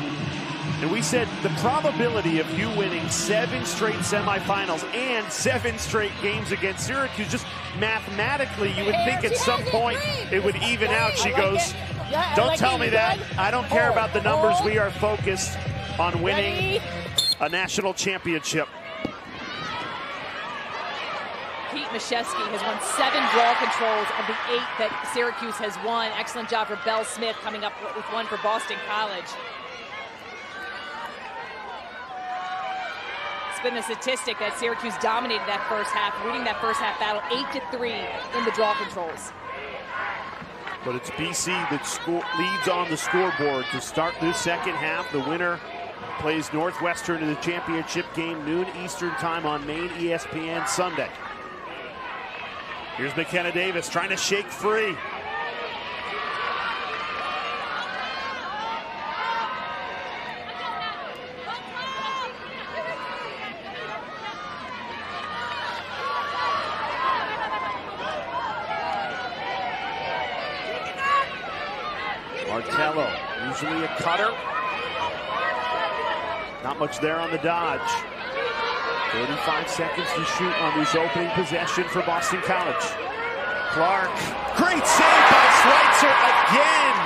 And we said the probability of you winning 7 straight semifinals and 7 straight games against Syracuse, just mathematically, you would think at some point it would even out. She goes, don't tell me that. I don't care about the numbers. We are focused on winning a national championship. Pete Mashevsky has won 7 draw controls of the 8 that Syracuse has won. Excellent job for Belle Smith coming up with one for Boston College. It's been a statistic that Syracuse dominated that first half, winning that first half battle 8-3 in the draw controls. But it's BC that leads on the scoreboard to start this second half. The winner plays Northwestern in the championship game, noon Eastern time on main ESPN Sunday. Here's McKenna Davis trying to shake free. Martello, usually a cutter. Not much there on the dodge. 35 seconds to shoot on this opening possession for Boston College. Clark, great save by Schweitzer again.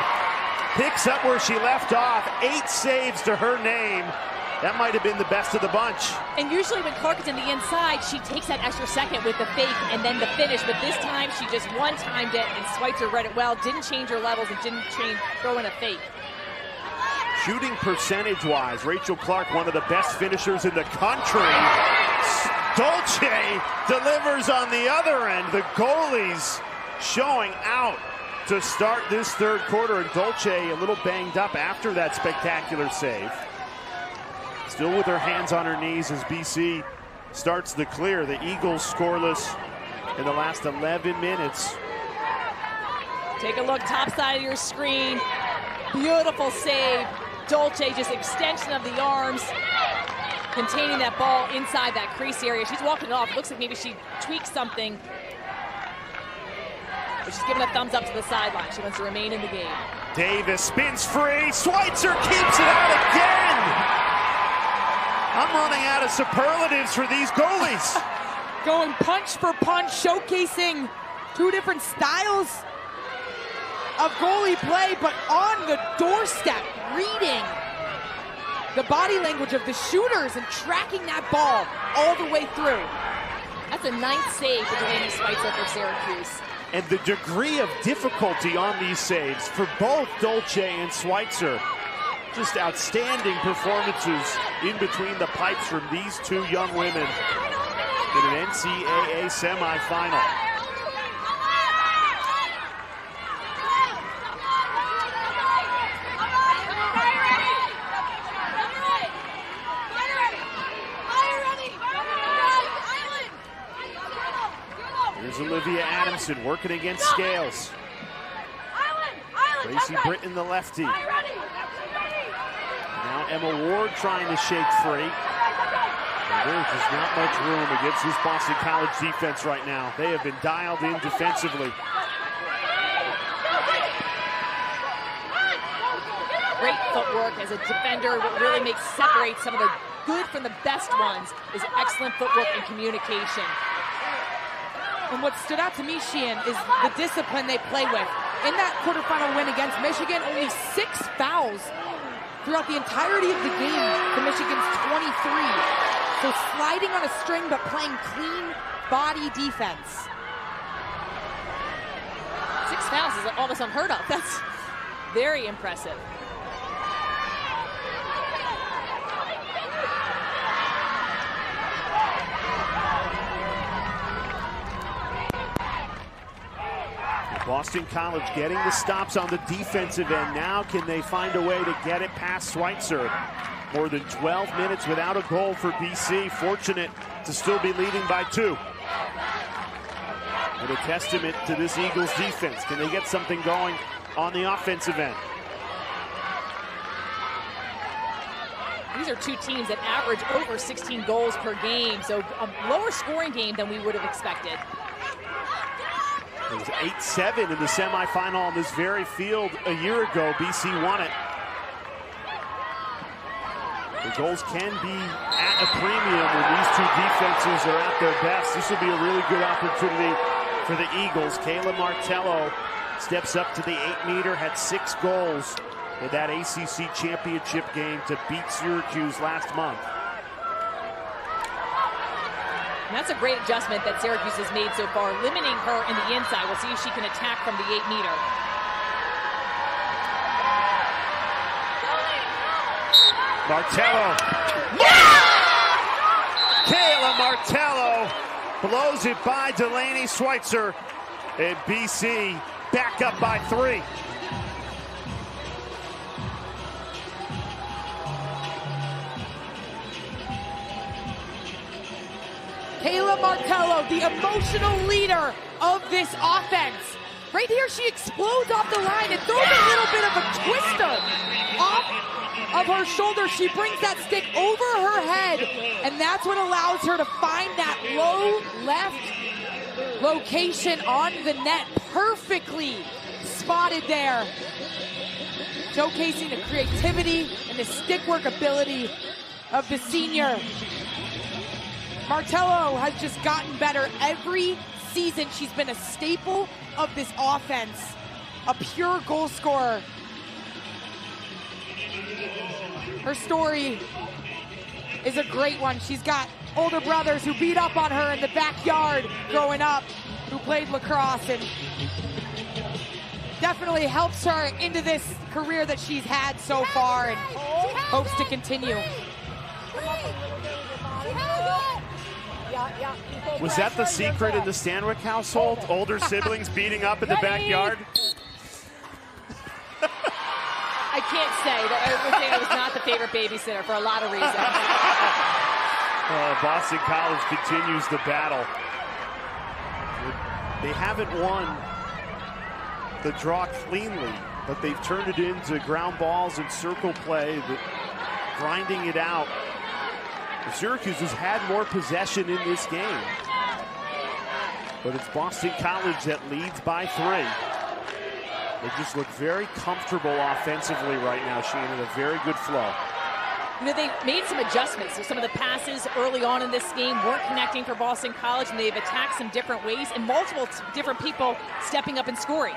Picks up where she left off. 8 saves to her name. That might have been the best of the bunch. And usually when Clark is in the inside, she takes that extra second with the fake and then the finish. But this time she just one-timed it, and Schweitzer read it well. Didn't change her levels and didn't throw in a fake. Shooting percentage-wise, Rachel Clark, one of the best finishers in the country. Dolce delivers on the other end. The goalies showing out to start this third quarter, and Dolce a little banged up after that spectacular save. Still with her hands on her knees as BC starts the clear. The Eagles scoreless in the last 11 minutes. Take a look, top side of your screen. Beautiful save. Dolce, just extension of the arms, containing that ball inside that crease area. She's walking it off. Looks like maybe she tweaked something. But she's giving a thumbs up to the sideline. She wants to remain in the game. Davis spins free. Schweitzer keeps it out again. I'm running out of superlatives for these goalies. Going punch for punch, showcasing 2 different styles of goalie play, but on the doorstep, reading the body language of the shooters and tracking that ball all the way through. That's a 9th save for Delaney Schweitzer for Syracuse. And the degree of difficulty on these saves for both Dolce and Schweitzer. Just outstanding performances in between the pipes from these 2 young women in an NCAA semifinal. Here's Olivia Adamson working against Scales. Tracy Britton, the lefty. Now Emma Ward trying to shake free. And there's just not much room against this Boston College defense right now. They have been dialed in defensively. Great footwork as a defender. What really separates some of the good from the best ones is excellent footwork and communication. And what stood out to me, Sheehan, is the discipline they play with. In that quarterfinal win against Michigan, only 6 fouls throughout the entirety of the game for Michigan's 23. So sliding on a string, but playing clean body defense. 6 fouls is almost unheard of. That's very impressive. Boston College getting the stops on the defensive end. Now can they find a way to get it past Schweitzer? More than 12 minutes without a goal for BC. Fortunate to still be leading by 2. And a testament to this Eagles defense. Can they get something going on the offensive end? These are 2 teams that average over 16 goals per game, so a lower scoring game than we would have expected. It was 8-7 in the semifinal on this very field a year ago. BC won it. The goals can be at a premium when these two defenses are at their best. This will be a really good opportunity for the Eagles. Kayla Martello steps up to the 8-meter, had 6 goals in that ACC championship game to beat Syracuse last month. And that's a great adjustment that Syracuse has made so far, limiting her in the inside. We'll see if she can attack from the 8-meter. Martello. Yeah! Kayla Martello blows it by Delaney Schweitzer. And BC back up by 3. Kayla Martello, the emotional leader of this offense. Right here, she explodes off the line and throws a little bit of a twister off of her shoulder. She brings that stick over her head, and that's what allows her to find that low left location on the net. Perfectly spotted there. Showcasing the creativity and the stick work ability of the senior. Martello has just gotten better every season. She's been a staple of this offense, a pure goal scorer. Her story is a great one. She's got older brothers who beat up on her in the backyard growing up, who played lacrosse, and definitely helps her into this career that she's had so far and hopes to continue. Was that the secret in the Stanwyck household? Older siblings beating up in the backyard? I can't say that I was not the favorite babysitter for a lot of reasons. Boston College continues the battle. They haven't won the draw cleanly, but they've turned it into ground balls and circle play, but grinding it out. Syracuse has had more possession in this game, but it's Boston College that leads by 3. They just look very comfortable offensively right now, Shannon, a very good flow. You know, they made some adjustments. So some of the passes early on in this game weren't connecting for Boston College, and they've attacked some different ways, and multiple different people stepping up and scoring.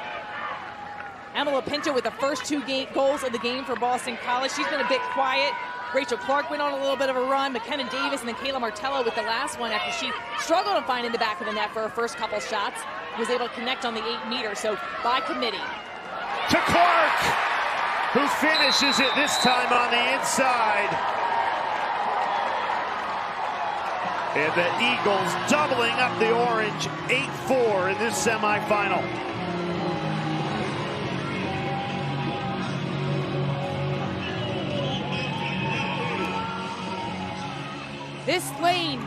Emma Pinto with the first 2 goals of the game for Boston College. She's been a bit quiet. Rachel Clark went on a little bit of a run. McKenna Davis and then Kayla Martello with the last one after she struggled to find in the back of the net for her first couple shots. Was able to connect on the 8-meter, so by committee. To Clark, who finishes it this time on the inside. And the Eagles doubling up the orange, 8-4 in this semifinal. This lane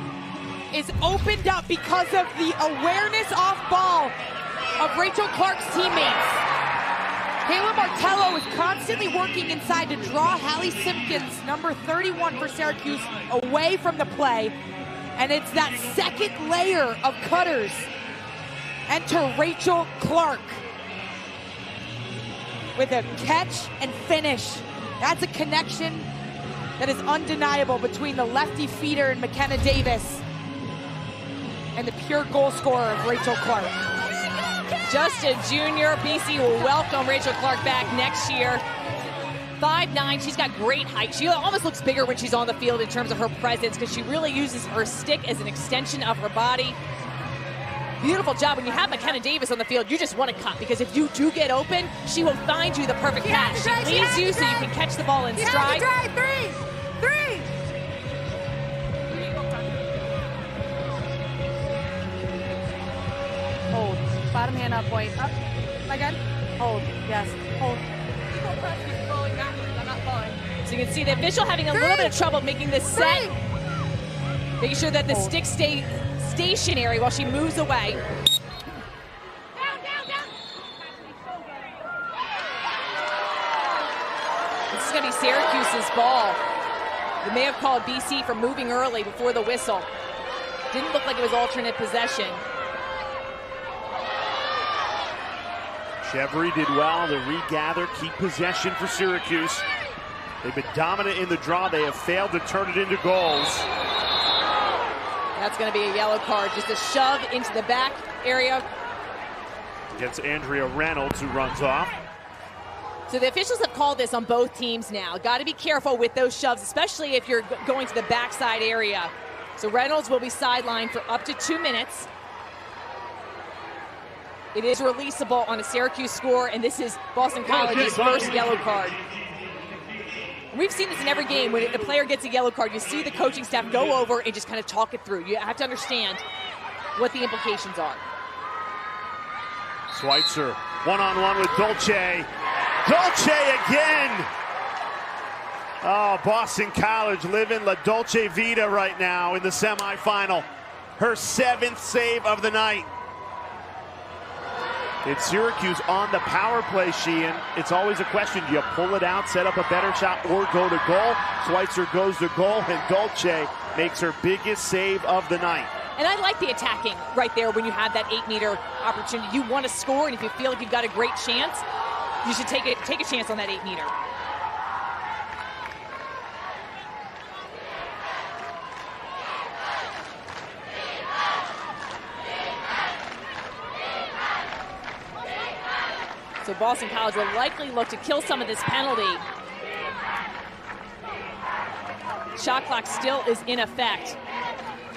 is opened up because of the awareness off ball of Rachel Clark's teammates. Kayla Martello is constantly working inside to draw Hallie Simpkins, number 31 for Syracuse, away from the play. And it's that second layer of cutters. Enter Rachel Clark with a catch and finish. That's a connection that is undeniable between the lefty feeder and McKenna Davis and the pure goal scorer of Rachel Clark. Just a junior. BC will welcome Rachel Clark back next year. 5'9", she's got great height. She almost looks bigger when she's on the field in terms of her presence because she really uses her stick as an extension of her body. Beautiful job. When you have McKenna Davis on the field, you just want to cut because if you do get open, she will find you the perfect pass. She leads you so you can catch the ball in stride. Three. Hold. Bottom hand up, White. Up. Am I good? Hold. Yes. Hold. I'm not falling. So you can see the official having a little bit of trouble making this set. Making sure that the stick stay stationary while she moves away. This is going to be Syracuse's ball. They may have called BC for moving early before the whistle. Didn't look like it was alternate possession. Chevry did well to regather, keep possession for Syracuse. They've been dominant in the draw. They have failed to turn it into goals. That's going to be a yellow card. Just a shove into the back area. Against Andrea Reynolds, who runs off. So the officials have called this on both teams now. Got to be careful with those shoves, especially if you're going to the backside area. So Reynolds will be sidelined for up to 2 minutes. It is releasable on a Syracuse score, and this is Boston College's first yellow card. We've seen this in every game. When a player gets a yellow card, you see the coaching staff go over and just kind of talk it through. You have to understand what the implications are. Schweitzer, one-on-one with Dolce. Dolce again! Oh, Boston College living La Dolce Vita right now in the semifinal. Her 7th save of the night. It's Syracuse on the power play, Sheehan. It's always a question. Do you pull it out, set up a better shot, or go to goal? Schweitzer goes to goal, and Dolce makes her biggest save of the night. And I like the attacking right there when you have that 8-meter opportunity. You want to score, and if you feel like you've got a great chance, you should take a chance on that 8-meter. So Boston College will likely look to kill some of this penalty. Shot clock still is in effect.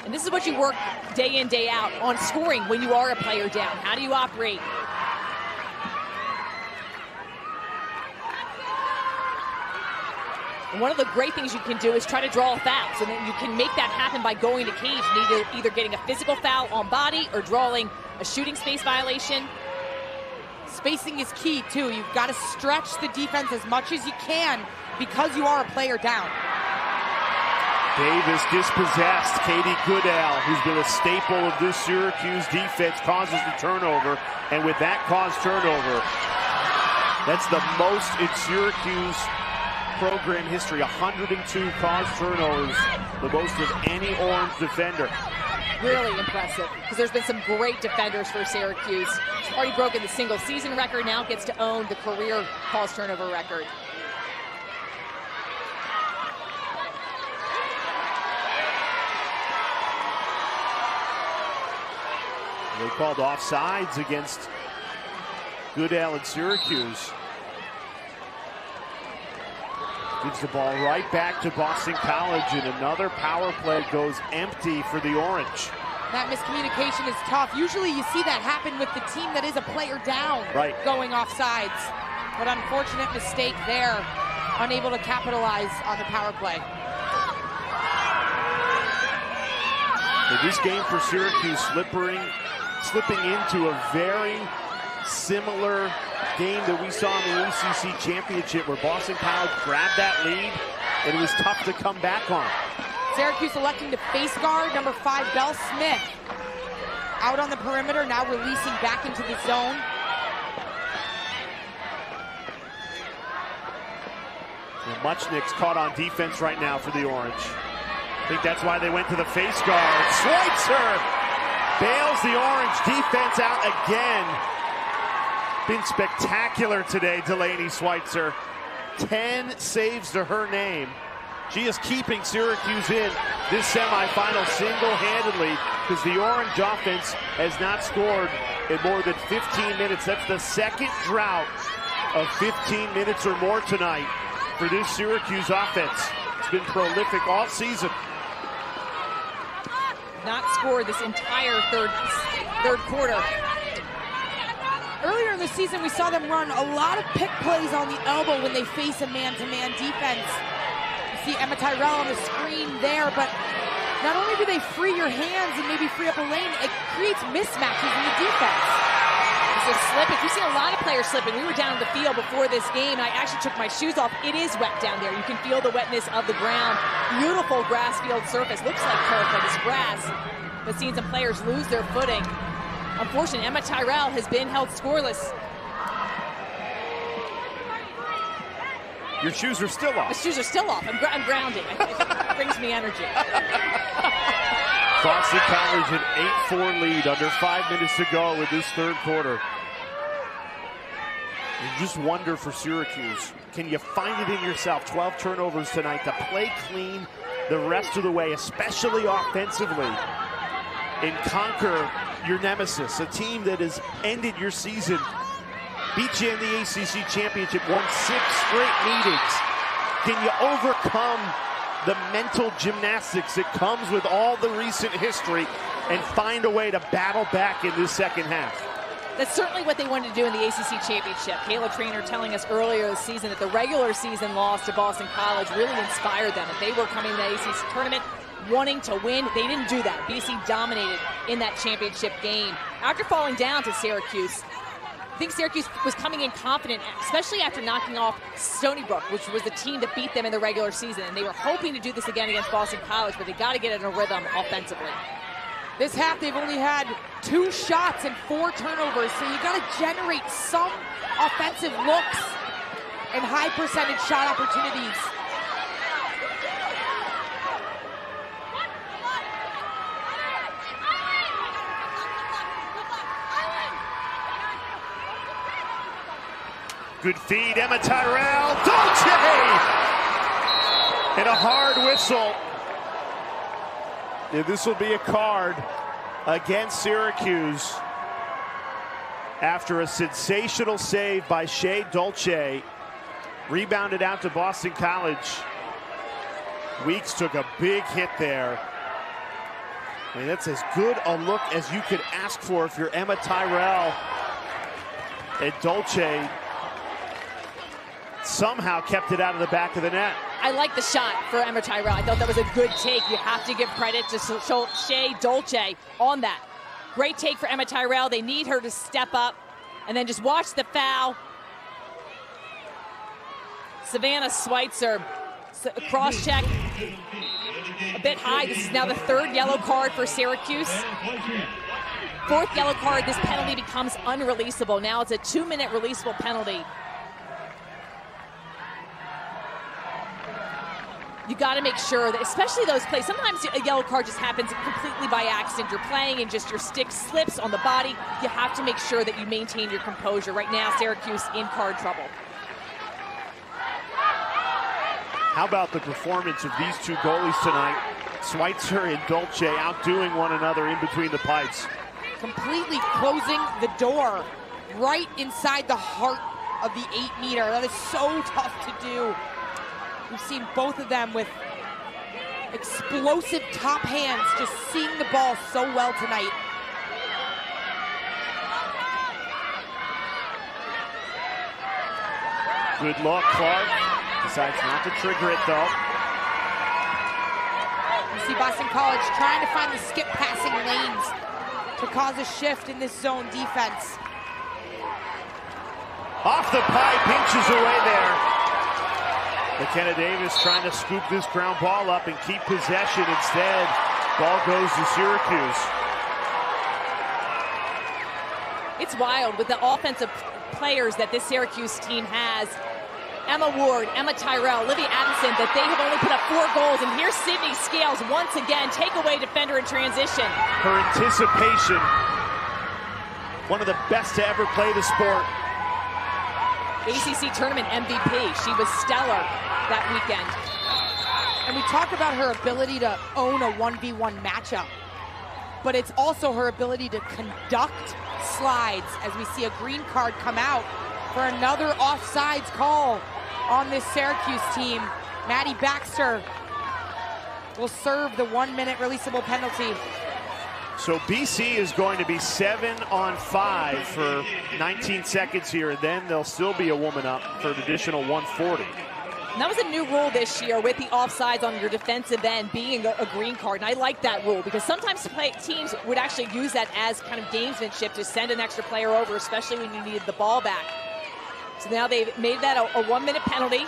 And this is what you work day in, day out on scoring when you are a player down. How do you operate? And one of the great things you can do is try to draw a foul. So then you can make that happen by going to cage, either getting a physical foul on body or drawing a shooting space violation. Spacing is key, too. You've got to stretch the defense as much as you can because you are a player down. Davis dispossessed. Katie Goodell, who's been a staple of this Syracuse defense, causes the turnover. And with that caused turnover, that's the most in Syracuse program history. 102 caused turnovers, the most of any Orange defender. Really impressive, because there's been some great defenders for Syracuse. She's already broken the single season record, now gets to own the career caused turnover record. They called offsides against Goodell and Syracuse. Gives the ball right back to Boston College, and another power play goes empty for the Orange. That miscommunication is tough. Usually you see that happen with the team that is a player down, going offsides. But unfortunate mistake there, unable to capitalize on the power play. This game for Syracuse slipping into a very similar game that we saw in the ACC championship, where Boston College grabbed that lead and it was tough to come back on. Syracuse electing to face guard number 5, Belle Smith. Out on the perimeter, now releasing back into the zone. And Muchnick's caught on defense right now for the Orange. I think that's why they went to the face guard. Schweitzer bails the Orange defense out again. Been spectacular today, Delaney Schweitzer. 10 saves to her name. She is keeping Syracuse in this semifinal single-handedly, because the Orange offense has not scored in more than 15 minutes. That's the second drought of 15 minutes or more tonight for this Syracuse offense. It's been prolific all season. Not scored this entire third quarter. Earlier in the season, we saw them run a lot of pick plays on the elbow when they face a man-to-man defense. You see Emma Tyrell on the screen there, but not only do they free your hands and maybe free up a lane, it creates mismatches in the defense. There's slipping. We've seen a lot of players slipping. We were down in the field before this game, and I actually took my shoes off. It is wet down there. You can feel the wetness of the ground. Beautiful grass field surface. Looks like turf, but it's grass. But seeing some players lose their footing. Unfortunately, Emma Tyrell has been held scoreless. Your shoes are still off. The shoes are still off. I'm grounded. It brings me energy. Boston College an 8-4 lead under 5 minutes to go in this third quarter. You just wonder for Syracuse, can you find it in yourself? 12 turnovers tonight to play clean the rest of the way, especially offensively, and conquer your nemesis, a team that has ended your season, beat you in the ACC championship, won 6 straight meetings. Can you overcome the mental gymnastics that comes with all the recent history and find a way to battle back in this second half? That's certainly what they wanted to do in the ACC championship. Kayla Trainer telling us earlier this season that the regular season loss to Boston College really inspired them. If they were coming to the ACC tournament wanting to win, they didn't do that. BC dominated in that championship game. After falling down to Syracuse, I think Syracuse was coming in confident, especially after knocking off Stony Brook, which was the team that beat them in the regular season. And they were hoping to do this again against Boston College, but they got to get in a rhythm offensively. This half, they've only had 2 shots and 4 turnovers, so you got to generate some offensive looks and high percentage shot opportunities. Good feed, Emma Tyrell, Dolce! And a hard whistle. Yeah, this will be a card against Syracuse after a sensational save by Shea Dolce. Rebounded out to Boston College. Weeks took a big hit there. I mean, that's as good a look as you could ask for if you're Emma Tyrell. And Dolce somehow kept it out of the back of the net. I like the shot for Emma Tyrell. I thought that was a good take. You have to give credit to Shea Dolce on that. Great take for Emma Tyrell. They need her to step up. And then just watch the foul. Savannah Schweitzer, cross-check. A bit high. This is now the 3rd yellow card for Syracuse. 4th yellow card. This penalty becomes unreleasable. Now it's a 2-minute releasable penalty. You got to make sure that, especially those plays, sometimes a yellow card just happens completely by accident. You're playing and just your stick slips on the body. You have to make sure that you maintain your composure. Right now, Syracuse in card trouble. How about the performance of these 2 goalies tonight? Schweitzer and Dolce outdoing one another in between the pipes. Completely closing the door right inside the heart of the 8-meter. That is so tough to do. We've seen both of them with explosive top hands, just seeing the ball so well tonight. Good look, Clark. Decides not to trigger it, though. You see Boston College trying to find the skip passing lanes to cause a shift in this zone defense. Off the pipe, inches away there. McKenna Davis trying to scoop this ground ball up and keep possession. Instead, ball goes to Syracuse. It's wild with the offensive players that this Syracuse team has. Emma Ward, Emma Tyrell, Olivia Adamson, that they have only put up 4 goals. And here's Sydney Scales once again, takeaway defender in transition. Her anticipation, one of the best to ever play the sport. ACC tournament MVP. She was stellar that weekend. And we talk about her ability to own a 1v1 matchup, but it's also her ability to conduct slides as we see a green card come out for another offsides call on this Syracuse team. Maddie Baxter will serve the 1-minute releasable penalty. So BC is going to be 7 on 5 for 19 seconds here, and then there'll still be a woman up for an additional 140. And that was a new rule this year with the offsides on your defensive end being a green card. And I like that rule because sometimes teams would actually use that as kind of gamesmanship to send an extra player over, especially when you needed the ball back. So now they've made that a 1-minute penalty.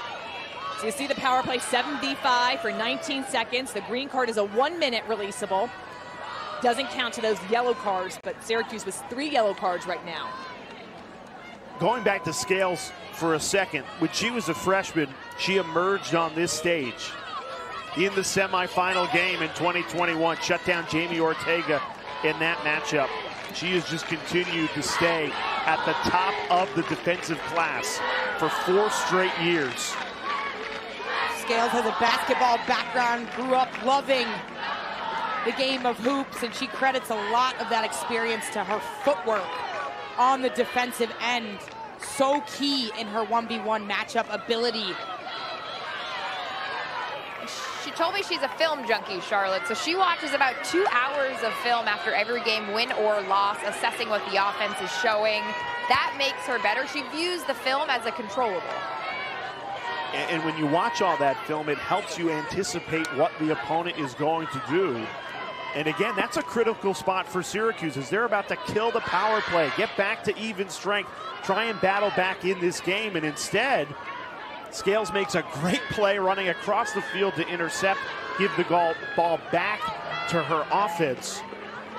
So you see the power play 7v5 for 19 seconds. The green card is a 1-minute releasable. Doesn't count to those yellow cards, but Syracuse was 3 yellow cards right now. Going back to Scales for a second, when she was a freshman, she emerged on this stage in the semifinal game in 2021, shut down Jamie Ortega in that matchup. She has just continued to stay at the top of the defensive class for 4 straight years. Scales has a basketball background, grew up loving the game of hoops, and she credits a lot of that experience to her footwork on the defensive end. So key in her 1v1 matchup ability. She told me she's a film junkie, Charlotte, so she watches about 2 hours of film after every game, win or loss, assessing what the offense is showing. That makes her better. She views the film as a controllable. And when you watch all that film, it helps you anticipate what the opponent is going to do. And again, that's a critical spot for Syracuse, as they're about to kill the power play, get back to even strength, try and battle back in this game. And instead, Scales makes a great play running across the field to intercept, give the ball back to her offense,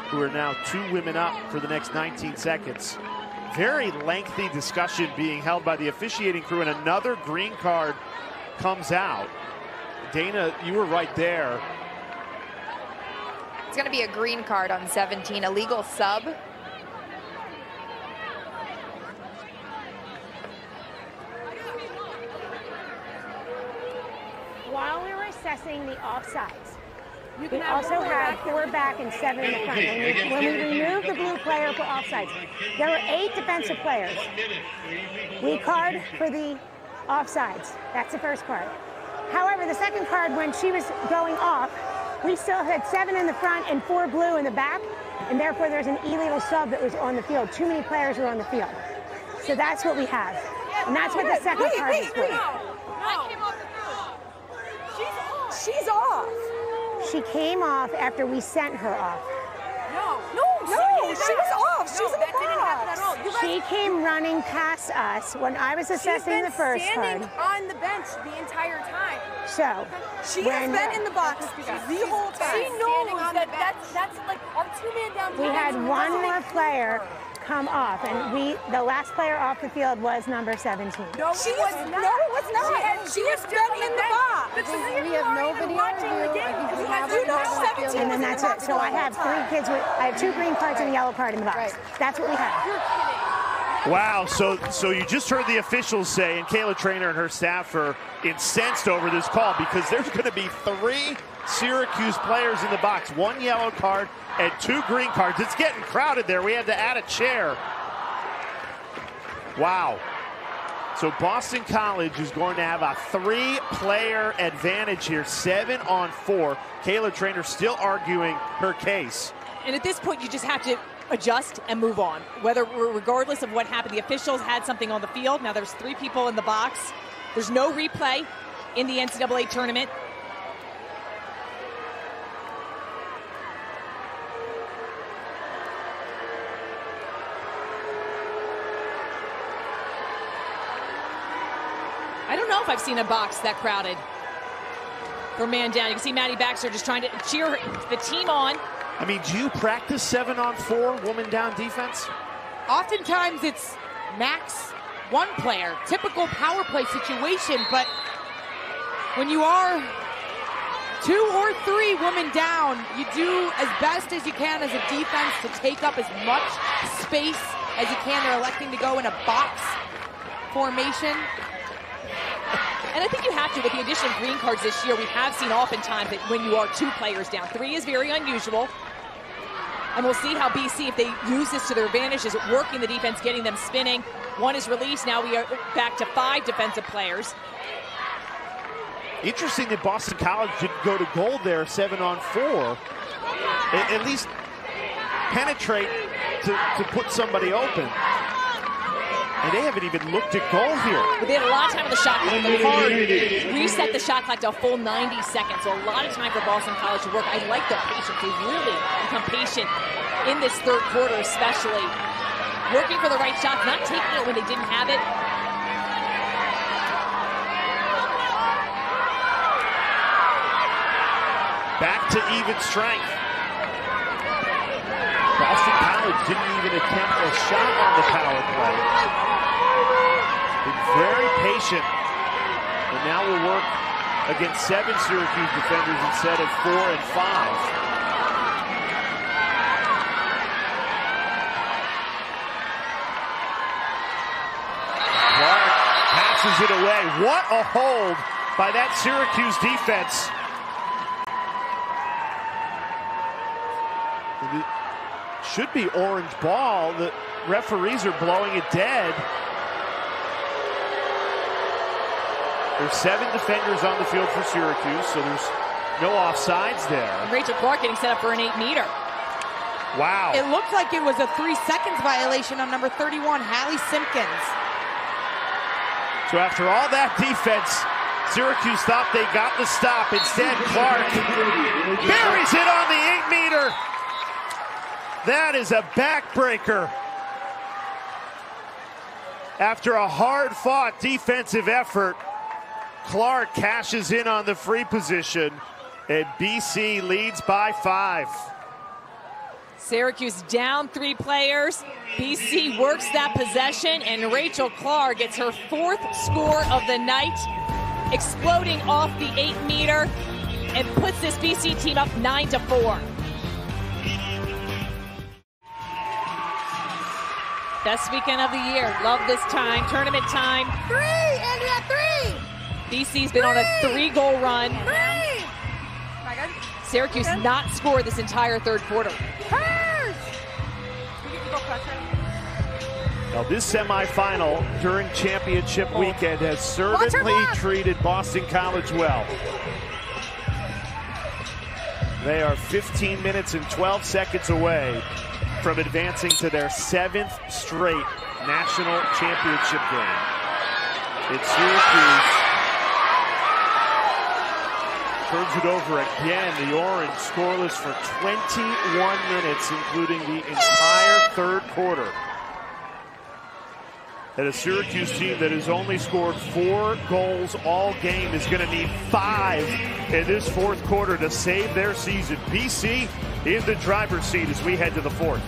who are now 2 women up for the next 19 seconds. Very lengthy discussion being held by the officiating crew, and another green card comes out. Dana, you were right there. It's going to be a green card on 17, a legal sub. While we were assessing the offsides, we also had 4 back and 7 in the front. When we removed the blue player for offsides, there were 8 defensive players. We card for the offsides. That's the first card. However, the second card, when she was going off, we still had 7 in the front and 4 blue in the back, and therefore there's an illegal sub that was on the field. Too many players were on the field. So that's what we have. And that's what the second card is for. She's off. She came off after we sent her off. No, she was off. She was in the box. Didn't happen at all. She came running past us when I was assessing the first card. She's been standing on the bench the entire time. So she has been in the box the whole time. She knows that's like our 2-man down. We had 1 more player come off, and the last player off the field was number 17. No, she was not. No, it was not. She was been in the box. We have no video of you. And then that's it. So I have 3 kids I have 2 green cards and a yellow card in the box. Right. That's what we have. Wow, so you just heard the officials say, and Kayla Trainer and her staff are incensed over this call, because there's going to be 3 Syracuse players in the box, 1 yellow card and 2 green cards. It's getting crowded there. We had to add a chair. Wow. So Boston College is going to have a 3-player advantage here, 7 on 4. Kayla Trainer still arguing her case. And at this point, you just have to adjust and move on. Regardless of what happened, the officials had something on the field. Now there's 3 people in the box. There's no replay in the NCAA tournament. I don't know if I've seen a box that crowded for man down. You can see Maddie Baxter just trying to cheer the team on. I mean, do you practice 7 on 4 woman down defense? Oftentimes it's max 1 player, typical power play situation, but when you are 2 or 3 women down, you do as best as you can as a defense to take up as much space as you can. They're electing to go in a box formation. And I think you have to, with the addition of green cards this year, we have seen oftentimes that when you are 2 players down. 3 is very unusual. And we'll see how BC, if they use this to their advantage, is working the defense, getting them spinning. 1 is released. Now we are back to 5 defensive players. Interesting that Boston College didn't go to goal there, 7 on 4. At least penetrate to put somebody open. And they haven't even looked at goal here. But they had a lot of time on the shot clock. The card reset the shot clock to a full 90 seconds. So a lot of time for Boston College to work. I like their patience. They really become patient in this 3rd quarter especially. Working for the right shots, not taking it when they didn't have it. Back to even strength. Boston College didn't even attempt a shot on the power play. Been very patient. And now we'll work against 7 Syracuse defenders instead of 4 and 5. pushes it away. What a hold by that Syracuse defense. It should be orange ball. The referees are blowing it dead. There's 7 defenders on the field for Syracuse, so there's no offsides there. And Rachel Clark getting set up for an 8-meter. Wow. It looked like it was a 3 seconds violation on number 31, Hallie Simpkins. So after all that defense, Syracuse thought they got the stop. Instead, Clark buries it on the 8-meter. That is a backbreaker. After a hard-fought defensive effort, Clark cashes in on the free position, and BC leads by 5. Syracuse down 3 players. BC works that possession, and Rachel Clark gets her 4th score of the night, exploding off the 8-meter, and puts this BC team up 9-4. Best weekend of the year. Love this time. Tournament time. 3, Andrea, 3. BC's been on a 3-goal run. 3. Syracuse not scored this entire third quarter. Now this semifinal during championship weekend has certainly treated Boston College well. They are 15 minutes and 12 seconds away from advancing to their 7th straight national championship game. It's Syracuse. Turns it over again. The Orange scoreless for 21 minutes, including the entire third quarter. And a Syracuse team that has only scored 4 goals all game is going to need 5 in this fourth quarter to save their season. BC in the driver's seat as we head to the 4th.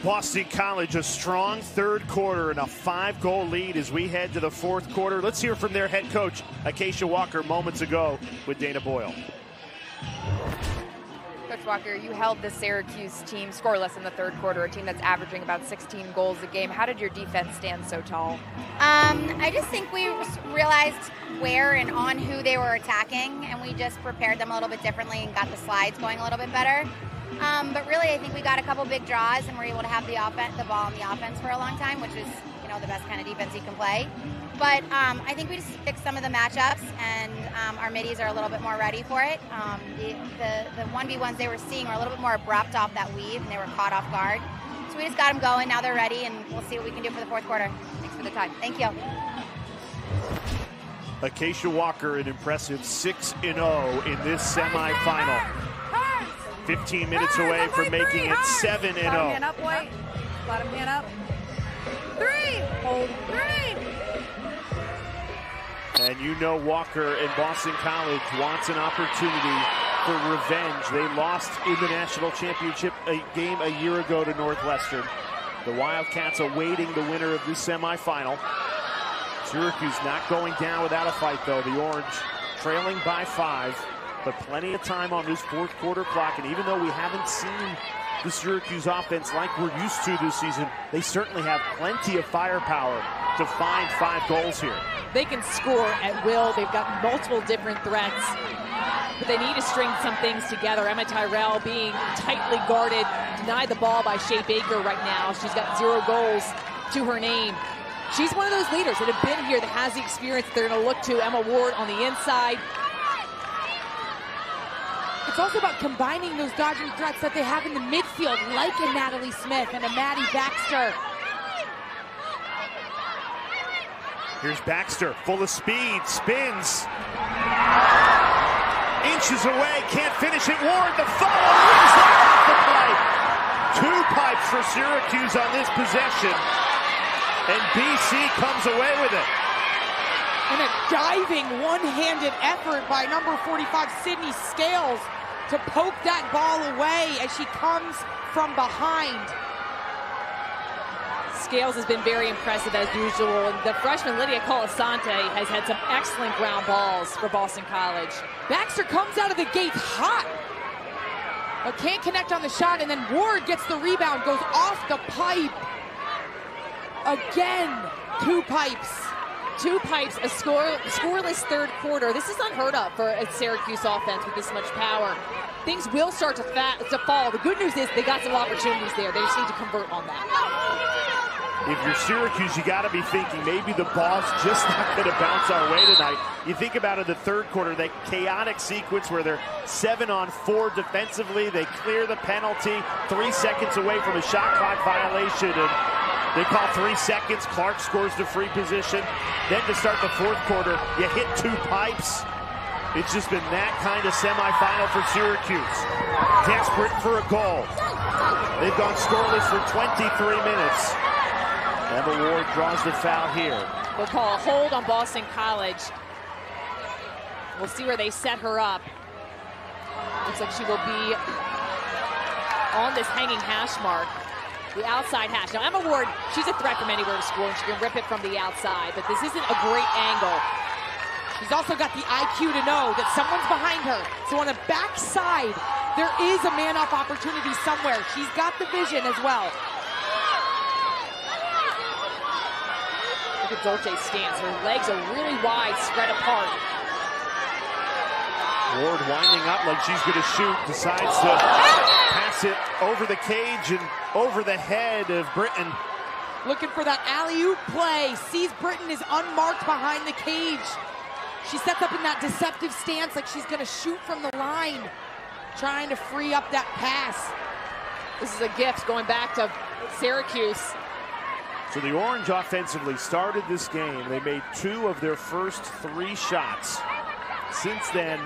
Boston College, a strong third quarter and a 5-goal lead as we head to the 4th quarter. Let's hear from their head coach, Acacia Walker, moments ago with Dana Boyle. Coach Walker, you held the Syracuse team scoreless in the third quarter, a team that's averaging about 16 goals a game. How did your defense stand so tall? I just think we realized where and on who they were attacking, and we just prepared them a little bit differently and got the slides going a little bit better. But really, I think we got a couple big draws and were able to have the ball in the offense for a long time, which is, you know, the best kind of defense you can play. But I think we just fixed some of the matchups, and our middies are a little bit more ready for it. The 1v1s they were seeing were a little bit more abrupt off that weave, and they were caught off guard. So we just got them going. Now they're ready, and we'll see what we can do for the 4th quarter. Thanks for the time. Thank you. Acacia Walker, an impressive 6-0 in this semifinal. 15 minutes away from making it 7-0. Hand up, White. Bottom hand up. 3. Hold. 3. And you know Walker and Boston College wants an opportunity for revenge. They lost in the national championship game a year ago to Northwestern. The Wildcats awaiting the winner of this semifinal. Syracuse not going down without a fight, though. The Orange trailing by 5. But plenty of time on this 4th quarter clock, and even though we haven't seen the Syracuse offense like we're used to this season, they certainly have plenty of firepower to find 5 goals here. They can score at will. They've got multiple different threats, but they need to string some things together. Emma Tyrell being tightly guarded, denied the ball by Shea Baker right now. She's got 0 goals to her name. She's one of those leaders that have been here, that has the experience they're going to look to. Emma Ward on the inside. It's also about combining those dodging threats that they have in the midfield, like a Natalie Smith and a Maddie Baxter. Here's Baxter, full of speed, spins. Inches away, can't finish it. Ward, the follow, leaves that off the pipe. 2 pipes for Syracuse on this possession. And BC comes away with it. And a diving, one-handed effort by number 45, Sydney Scales, to poke that ball away as she comes from behind. Scales has been very impressive as usual, and the freshman Lydia Colasante has had some excellent ground balls for Boston College. Baxter comes out of the gate hot, but can't connect on the shot, and then Ward gets the rebound, goes off the pipe. Again, 2 pipes. 2 pipes, a scoreless third quarter. This is unheard of for a Syracuse offense with this much power. Things will start to fall. The good news is they got some opportunities there. They just need to convert on that. If you're Syracuse, you got to be thinking maybe the ball's just not going to bounce our way tonight. You think about it, the third quarter, that chaotic sequence where they're 7-on-4 defensively. They clear the penalty, 3 seconds away from a shot clock violation, and they call 3 seconds. Clark scores the free position. Then to start the fourth quarter, you hit 2 pipes. It's just been that kind of semifinal for Syracuse. Desperate for a goal. They've gone scoreless for 23 minutes. Emma Ward draws the foul here. We'll call a hold on Boston College. We'll see where they set her up. Looks like she will be on this hanging hash mark. The outside hash. Now, Emma Ward, she's a threat from anywhere to score, and she can rip it from the outside, but this isn't a great angle. She's also got the IQ to know that someone's behind her. So on a backside, there is a man-off opportunity somewhere. She's got the vision as well. Look at Dolce's stance. Her legs are really wide, spread apart. Ward winding up like she's going to shoot, decides to pass it over the cage and over the head of Britton. Looking for that alley-oop play. Sees Britton is unmarked behind the cage. She sets up in that deceptive stance like she's going to shoot from the line, trying to free up that pass. This is a gift going back to Syracuse. So the Orange offensively started this game. They made 2 of their first 3 shots. Since then,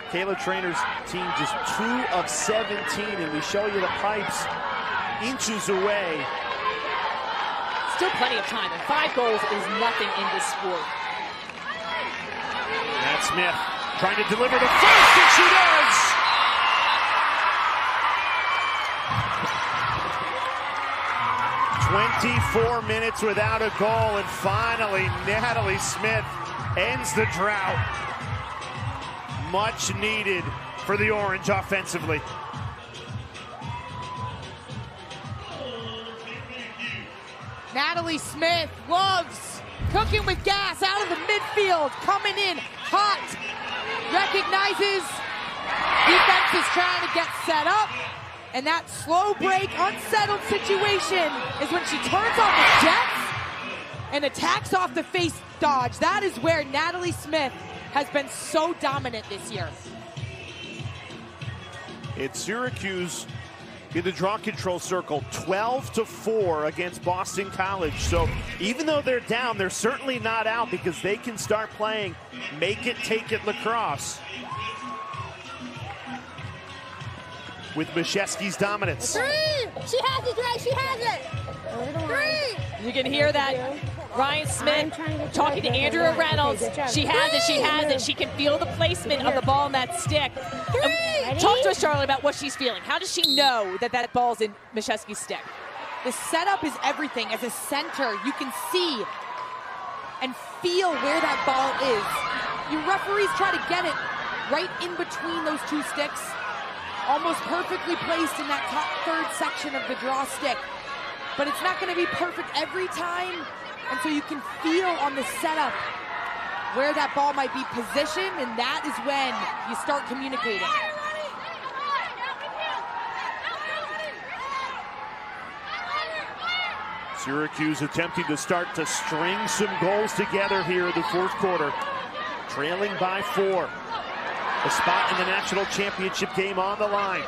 Kayla Trainor's team just 2 of 17, and we show you the pipes inches away. Still plenty of time, and 5 goals is nothing in this sport. Matt Smith trying to deliver the first, and she does! "24 minutes without a goal, and finally Natalie Smith ends the drought. Much needed for the Orange offensively. Natalie Smith loves cooking with gas out of the midfield, coming in hot, recognizes defense is trying to get set up, and that slow break, unsettled situation is when she turns on the jets and attacks off the face dodge. That is where Natalie Smith has been so dominant this year. It's Syracuse in the draw control circle, 12-4 against Boston College. So even though they're down, they're certainly not out, because they can start playing make it, take it lacrosse with Mashesky's dominance. 3! She has it, Dre, she has it! 3! You can hear that. Ryan Smith talking to Andrea Reynolds. She has it, she has it. She can feel the placement of the ball in that stick. Talk to us, Charlotte, about what she's feeling. How does she know that that ball's in Mashesky's stick? The setup is everything. As a center, you can see and feel where that ball is. Your referees try to get it right in between those 2 sticks, almost perfectly placed in that top 3rd section of the draw stick. But it's not going to be perfect every time, and so you can feel on the setup where that ball might be positioned, and that is when you start communicating. Syracuse attempting to start to string some goals together here in the fourth quarter. Trailing by 4. A spot in the national championship game on the line.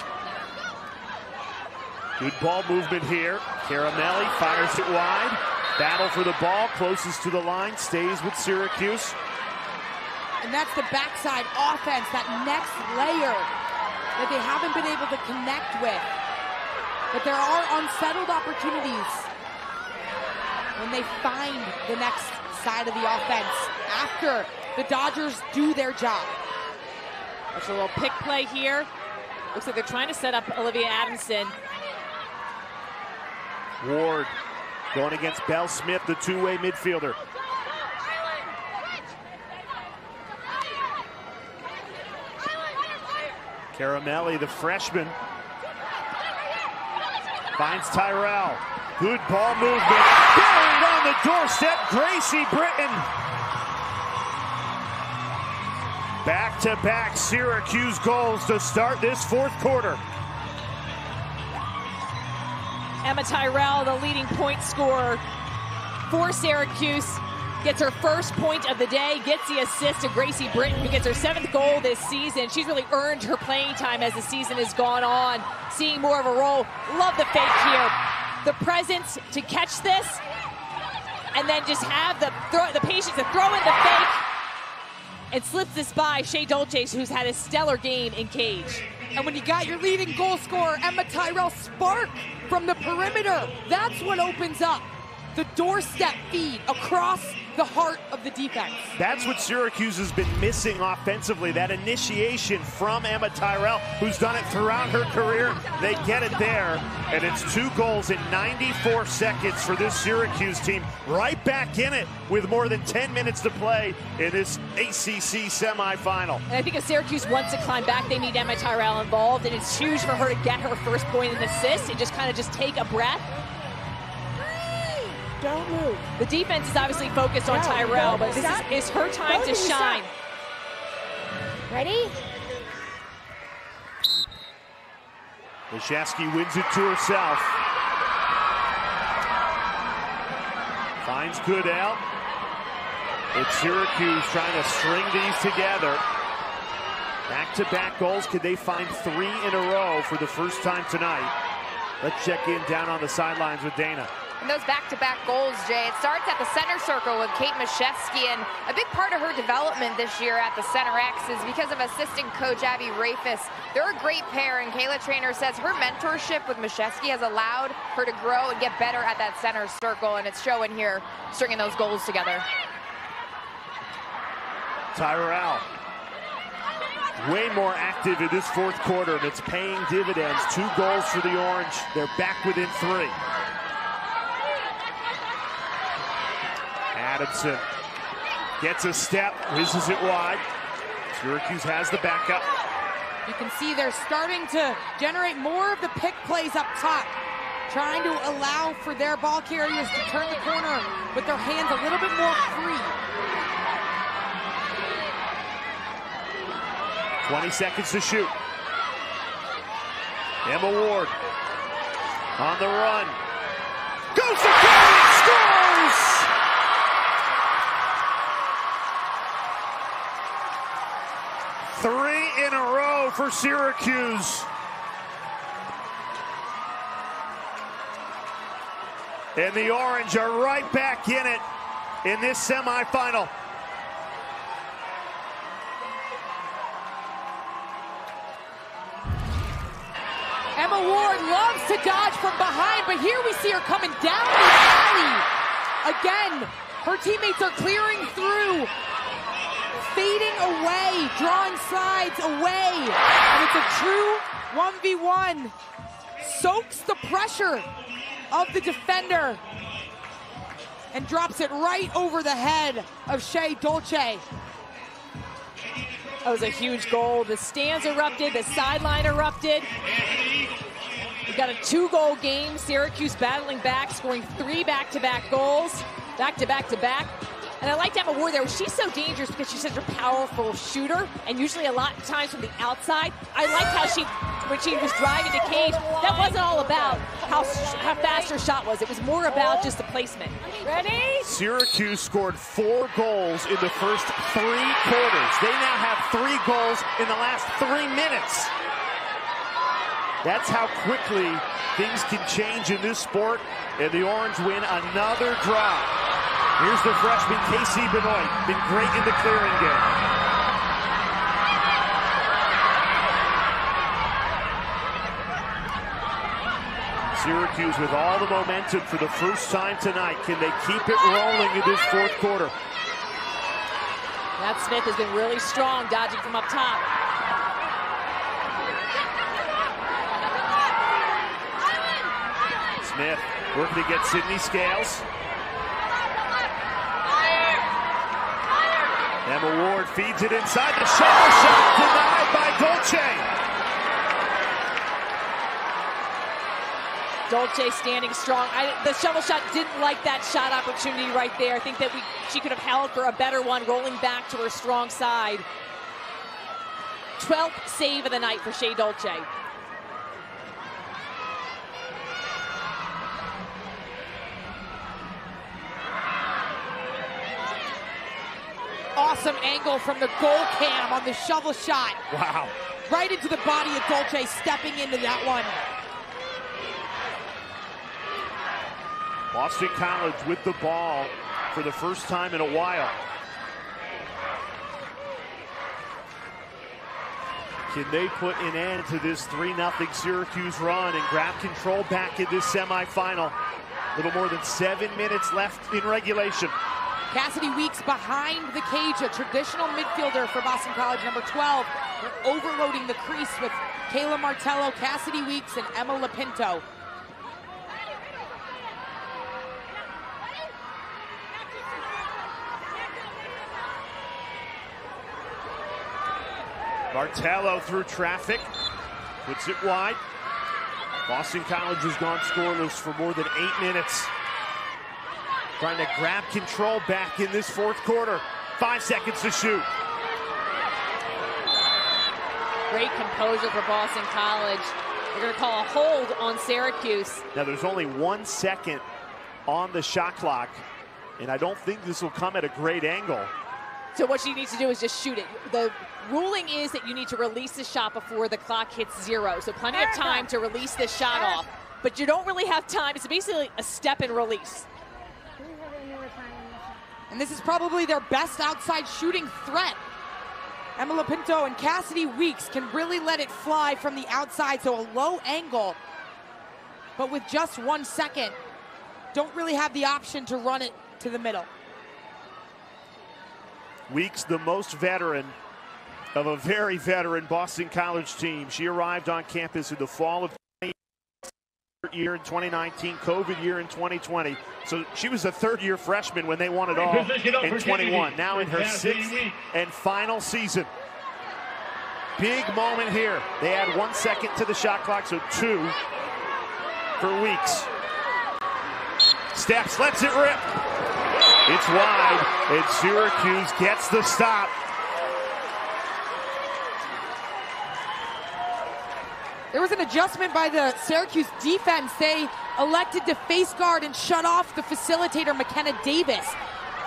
Good ball movement here. Caramelli fires it wide. Battle for the ball, closest to the line, stays with Syracuse. And that's the backside offense, that next layer that they haven't been able to connect with. But there are unsettled opportunities when they find the next side of the offense after the Dodgers do their job. That's a little pick play here. Looks like they're trying to set up Olivia Adamson. Ward going against Belle Smith, the 2-way midfielder. Caramelli, the freshman, finds Tyrell. Good ball movement. Buried on the doorstep, Gracie Britton. Back-to-back Syracuse goals to start this fourth quarter. Emma Tyrell, the leading point scorer for Syracuse, gets her first point of the day, gets the assist to Gracie Britton, who gets her 7th goal this season. She's really earned her playing time as the season has gone on, seeing more of a role. Love the fake here. The presence to catch this, and then just have the patience to throw in the fake, and slips this by Shea Dolce, who's had a stellar game in cage. And when you got your leading goal scorer, Emma Tyrell, spark from the perimeter, that's what opens up the doorstep feed across the heart of the defense. That's what Syracuse has been missing offensively, that initiation from Emma Tyrell, who's done it throughout her career. They get it there, and it's 2 goals in 94 seconds for this Syracuse team. Right back in it with more than 10 minutes to play in this ACC semifinal. And I think if Syracuse wants to climb back, they need Emma Tyrell involved, and it's huge for her to get her first point and assist and just kind of take a breath. Don't move. The defense is obviously focused on Tyrell, but this is her time to shine. Ready? Leszewski wins it to herself. Finds Goodell. It's Syracuse trying to string these together. Back-to-back goals. Could they find 3 in a row for the first time tonight? Let's check in down on the sidelines with Dana. And those back-to-back goals, Jay, it starts at the center circle with Kate Mashevsky, and a big part of her development this year at the center X is because of assistant coach Abby Rafis. They're a great pair, and Kayla Trainer says her mentorship with Mashevsky has allowed her to grow and get better at that center circle, and it's showing here, stringing those goals together. Tyrell, way more active in this fourth quarter, and it's paying dividends. 2 goals for the Orange. They're back within 3. Adamson gets a step, whizzes it wide. Syracuse has the backup. You can see they're starting to generate more of the pick plays up top, trying to allow for their ball carriers to turn the corner with their hands a little bit more free. 20 seconds to shoot. Emma Ward on the run. Goes to goal and scores! Three in a row for Syracuse. And the Orange are right back in it in this semifinal. Emma Ward loves to dodge from behind, but here we see her coming down the alley. Again, her teammates are clearing through, fading away, drawing sides away. And it's a true 1v1. Soaks the pressure of the defender and drops it right over the head of Shea Dolce. That was a huge goal. The stands erupted, the sideline erupted. We got a 2-goal game. Syracuse battling back, scoring 3 back-to-back goals, back-to-back-to-back. And I liked Emma Ward there. She's so dangerous because she's such a powerful shooter, and usually a lot of times from the outside. I liked how when she was driving to cage, that wasn't all about how fast her shot was. It was more about just the placement. Ready? Syracuse scored 4 goals in the first 3 quarters. They now have 3 goals in the last 3 minutes. That's how quickly things can change in this sport, and the Orange win another draw. Here's the freshman, Casey Benoit, been great in the clearing game. Syracuse with all the momentum for the first time tonight. Can they keep it rolling in this fourth quarter? Matt Smith has been really strong, dodging from up top. Smith working to get Sydney Scales. Emma Ward feeds it inside. The shoulder shot denied by Dolce. Dolce standing strong. The shovel shot didn't like that shot opportunity right there. I think that she could have held for a better one, rolling back to her strong side. 12th save of the night for Shea Dolce. Awesome angle from the goal cam on the shovel shot. Wow. Right into the body of Dolce, stepping into that one. Boston College with the ball for the first time in a while. Can they put an end to this 3-0 Syracuse run and grab control back in this semifinal? A little more than 7 minutes left in regulation. Cassidy Weeks behind the cage, a traditional midfielder for Boston College, number 12. They're overloading the crease with Kayla Martello, Cassidy Weeks, and Emma Lapinto. Martello through traffic, puts it wide. Boston College has gone scoreless for more than 8 minutes. Trying to grab control back in this fourth quarter. 5 seconds to shoot. Great composure for Boston College. They're going to call a hold on Syracuse. Now there's only 1 second on the shot clock, and I don't think this will come at a great angle. So what she needs to do is just shoot it. The ruling is that you need to release the shot before the clock hits 0. So plenty of time to release this shot off. But you don't really have time. It's basically a step and release. And this is probably their best outside shooting threat. Emma Lapinto and Cassidy Weeks can really let it fly from the outside, so a low angle. But with just 1 second, don't really have the option to run it to the middle. Weeks, the most veteran of a very veteran Boston College team. She arrived on campus in the fall of year in 2019, COVID year in 2020. So she was a third-year freshman when they won it all in 21. Now in her 6th and final season. Big moment here. They add 1 second to the shot clock, so 2 for Weeks. Steps, lets it rip. It's wide, and Syracuse gets the stop. There was an adjustment by the Syracuse defense. They elected to face guard and shut off the facilitator, McKenna Davis,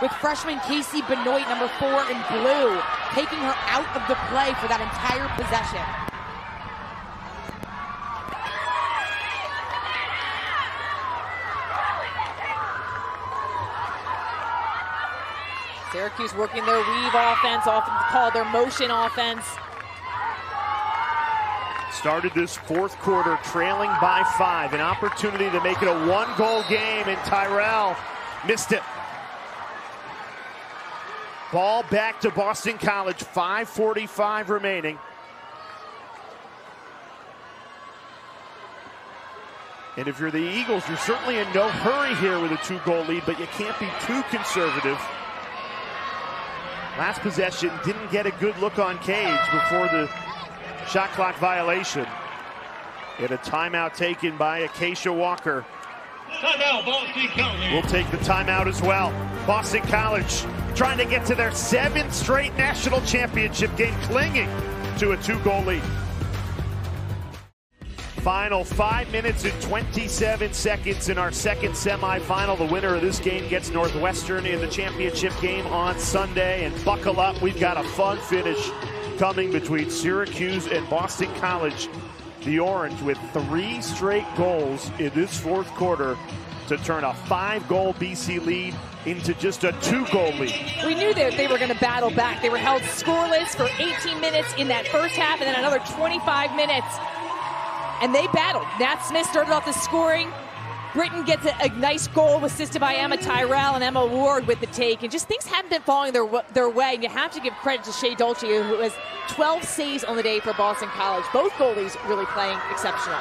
with freshman Casey Benoit, number 4 in blue, taking her out of the play for that entire possession. Syracuse working their weave offense, often called their motion offense. Started this fourth quarter trailing by 5. An opportunity to make it a 1-goal game, and Tyrell missed it. Ball back to Boston College, 5:45 remaining. And if you're the Eagles, you're certainly in no hurry here with a 2-goal lead, but you can't be too conservative. Last possession didn't get a good look on Cage before the shot clock violation. And a timeout taken by Acacia Walker. Timeout, Boston College. We'll take the timeout as well. Boston College trying to get to their 7th straight national championship game, clinging to a 2-goal lead. Final 5 minutes and 27 seconds in our second semifinal. The winner of this game gets Northwestern in the championship game on Sunday. And buckle up, we've got a fun finish coming between Syracuse and Boston College. The Orange with 3 straight goals in this fourth quarter to turn a 5-goal BC lead into just a 2-goal lead. We knew that they were going to battle back. They were held scoreless for 18 minutes in that first half and then another 25 minutes. And they battled. Nat Smith started off the scoring. Britton gets a nice goal assisted by Emma Tyrell and Emma Ward with the take. And just things haven't been falling their way. And you have to give credit to Shea Dolce, who has 12 saves on the day for Boston College. Both goalies really playing exceptional.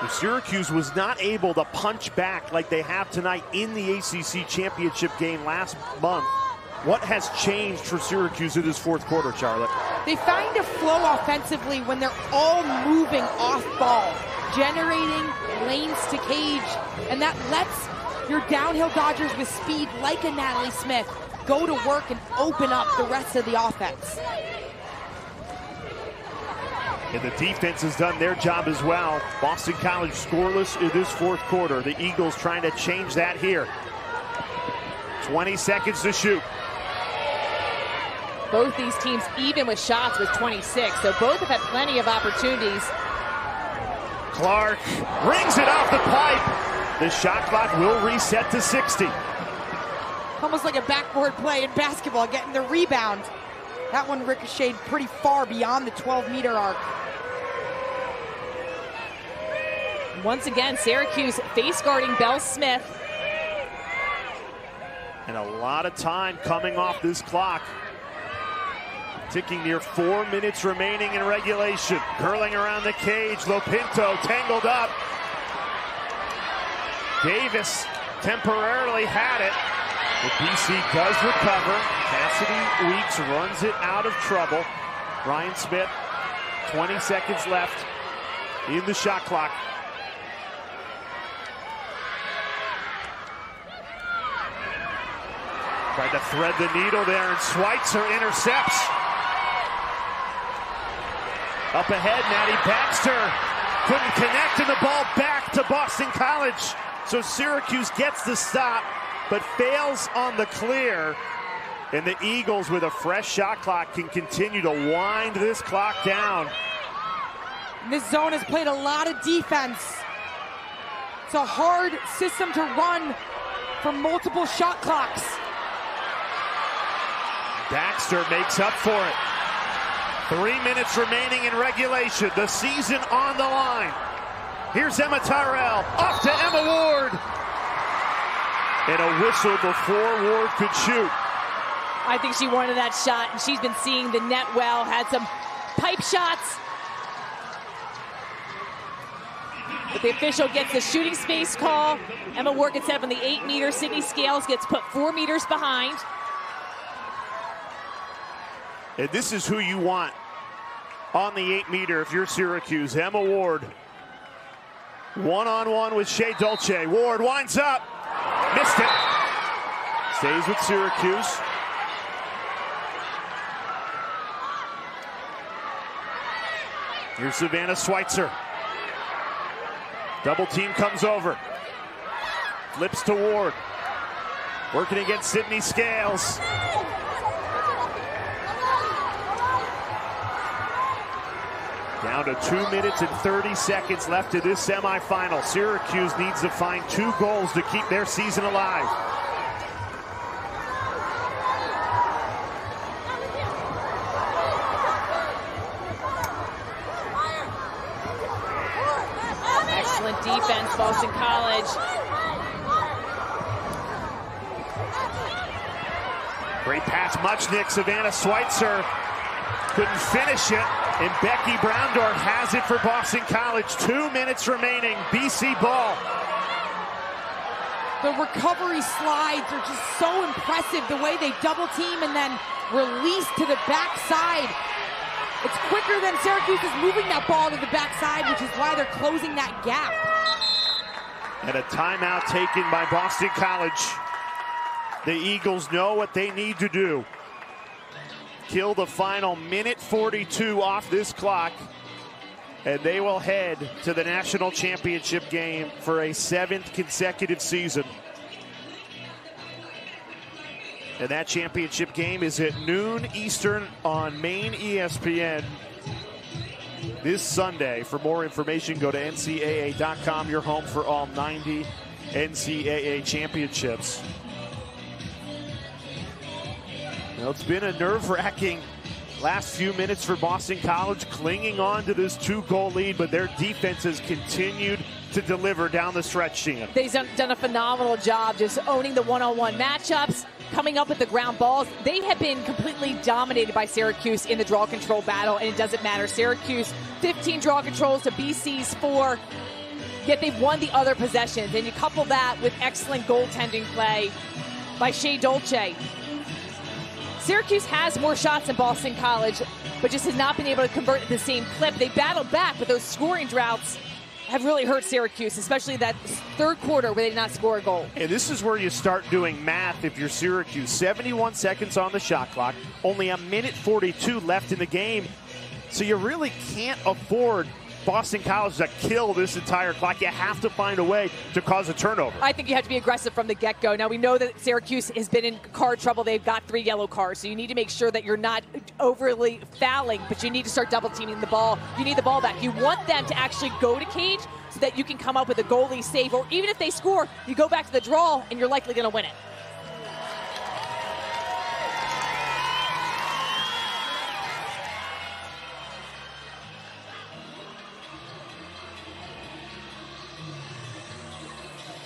Syracuse was not able to punch back like they have tonight in the ACC championship game last month. What has changed for Syracuse in this fourth quarter, Charlotte? They find a flow offensively when they're all moving off ball. generating lanes to cage, and that lets your downhill dodgers with speed like a Natalie Smith go to work and open up the rest of the offense. And the defense has done their job as well. Boston College scoreless in this fourth quarter. The Eagles trying to change that here. 20 seconds to shoot. Both these teams even with shots with 26, so both have had plenty of opportunities. Clark rings it off the pipe. The shot clock will reset to 60. Almost like a backboard play in basketball, getting the rebound. That one ricocheted pretty far beyond the 12-meter arc. Once again, Syracuse face guarding Belle Smith. And a lot of time coming off this clock. Ticking near 4 minutes remaining in regulation. Curling around the cage, Lopinto tangled up. Davis temporarily had it. But BC does recover. Cassidy Weeks runs it out of trouble. Ryan Smith, 20 seconds left in the shot clock. Tried to thread the needle there, and Schweitzer intercepts. Up ahead, Maddie Baxter couldn't connect, and the ball back to Boston College. So Syracuse gets the stop, but fails on the clear. And the Eagles, with a fresh shot clock, can continue to wind this clock down. This zone has played a lot of defense. It's a hard system to run for multiple shot clocks. Baxter makes up for it. 3 minutes remaining in regulation. The season on the line. Here's Emma Tyrell. Off to Emma Ward. And a whistle before Ward could shoot. I think she wanted that shot, and she's been seeing the net well. Had some pipe shots. But the official gets the shooting space call. Emma Ward gets set up on the 8-meter. Sydney Scales gets put 4 meters behind. And this is who you want on the 8-meter if you're Syracuse. Emma Ward. One-on-one with Shea Dolce. Ward winds up. Missed it. Stays with Syracuse. Here's Savannah Schweitzer. Double team comes over. Flips to Ward. Working against Sydney Scales. Down to 2 minutes and 30 seconds left in this semifinal. Syracuse needs to find 2 goals to keep their season alive. Excellent defense, Boston College. Great pass, Muchnick. Savannah Schweitzer couldn't finish it. And Becky Browndorf has it for Boston College. 2 minutes remaining. BC ball. The recovery slides are just so impressive. The way they double team and then release to the backside. It's quicker than Syracuse is moving that ball to the backside, which is why they're closing that gap. And a timeout taken by Boston College. The Eagles know what they need to do. Kill the final minute 42 off this clock, and they will head to the national championship game for a 7th consecutive season. And that championship game is at noon Eastern on main ESPN this Sunday. For more information, go to NCAA.com, your home for all 90 NCAA championships. Well, it's been a nerve-wracking last few minutes for Boston College, clinging on to this 2-goal lead, but their defense has continued to deliver down the stretch, Sheehan. They've done a phenomenal job just owning the one-on-one matchups, coming up with the ground balls. They have been completely dominated by Syracuse in the draw control battle, and it doesn't matter. Syracuse, 15 draw controls to BC's 4, yet they've won the other possessions. And you couple that with excellent goaltending play by Shea Dolce. Syracuse has more shots than Boston College, but just has not been able to convert at the same clip. They battled back with those scoring droughts, have really hurt Syracuse, especially that third quarter where they did not score a goal. And this is where you start doing math if you're Syracuse. 71 seconds on the shot clock, only a minute 42 left in the game. So you really can't afford Boston College to kill this entire clock. You have to find a way to cause a turnover. I think you have to be aggressive from the get-go. Now, we know that Syracuse has been in card trouble. They've got 3 yellow cards, so you need to make sure that you're not overly fouling, but you need to start double-teaming the ball. You need the ball back. You want them to actually go to cage so that you can come up with a goalie save, or even if they score, you go back to the draw, and you're likely going to win it.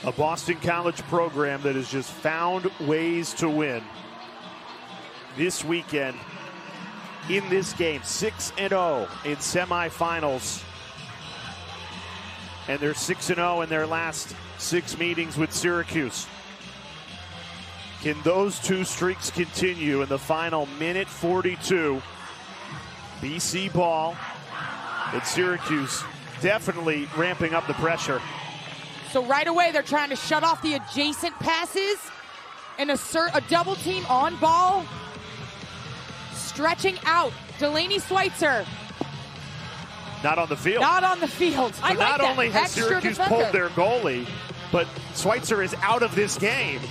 A Boston College program that has just found ways to win this weekend in this game. 6-0 in semifinals. And they're 6-0 in their last 6 meetings with Syracuse. Can those 2 streaks continue in the final minute 42? BC ball, and Syracuse definitely ramping up the pressure. So right away, they're trying to shut off the adjacent passes and assert a double team on ball. Stretching out. Delaney Schweitzer. Not on the field. Not on the field. But not only has Syracuse pulled their goalie, but Schweitzer is out of this game.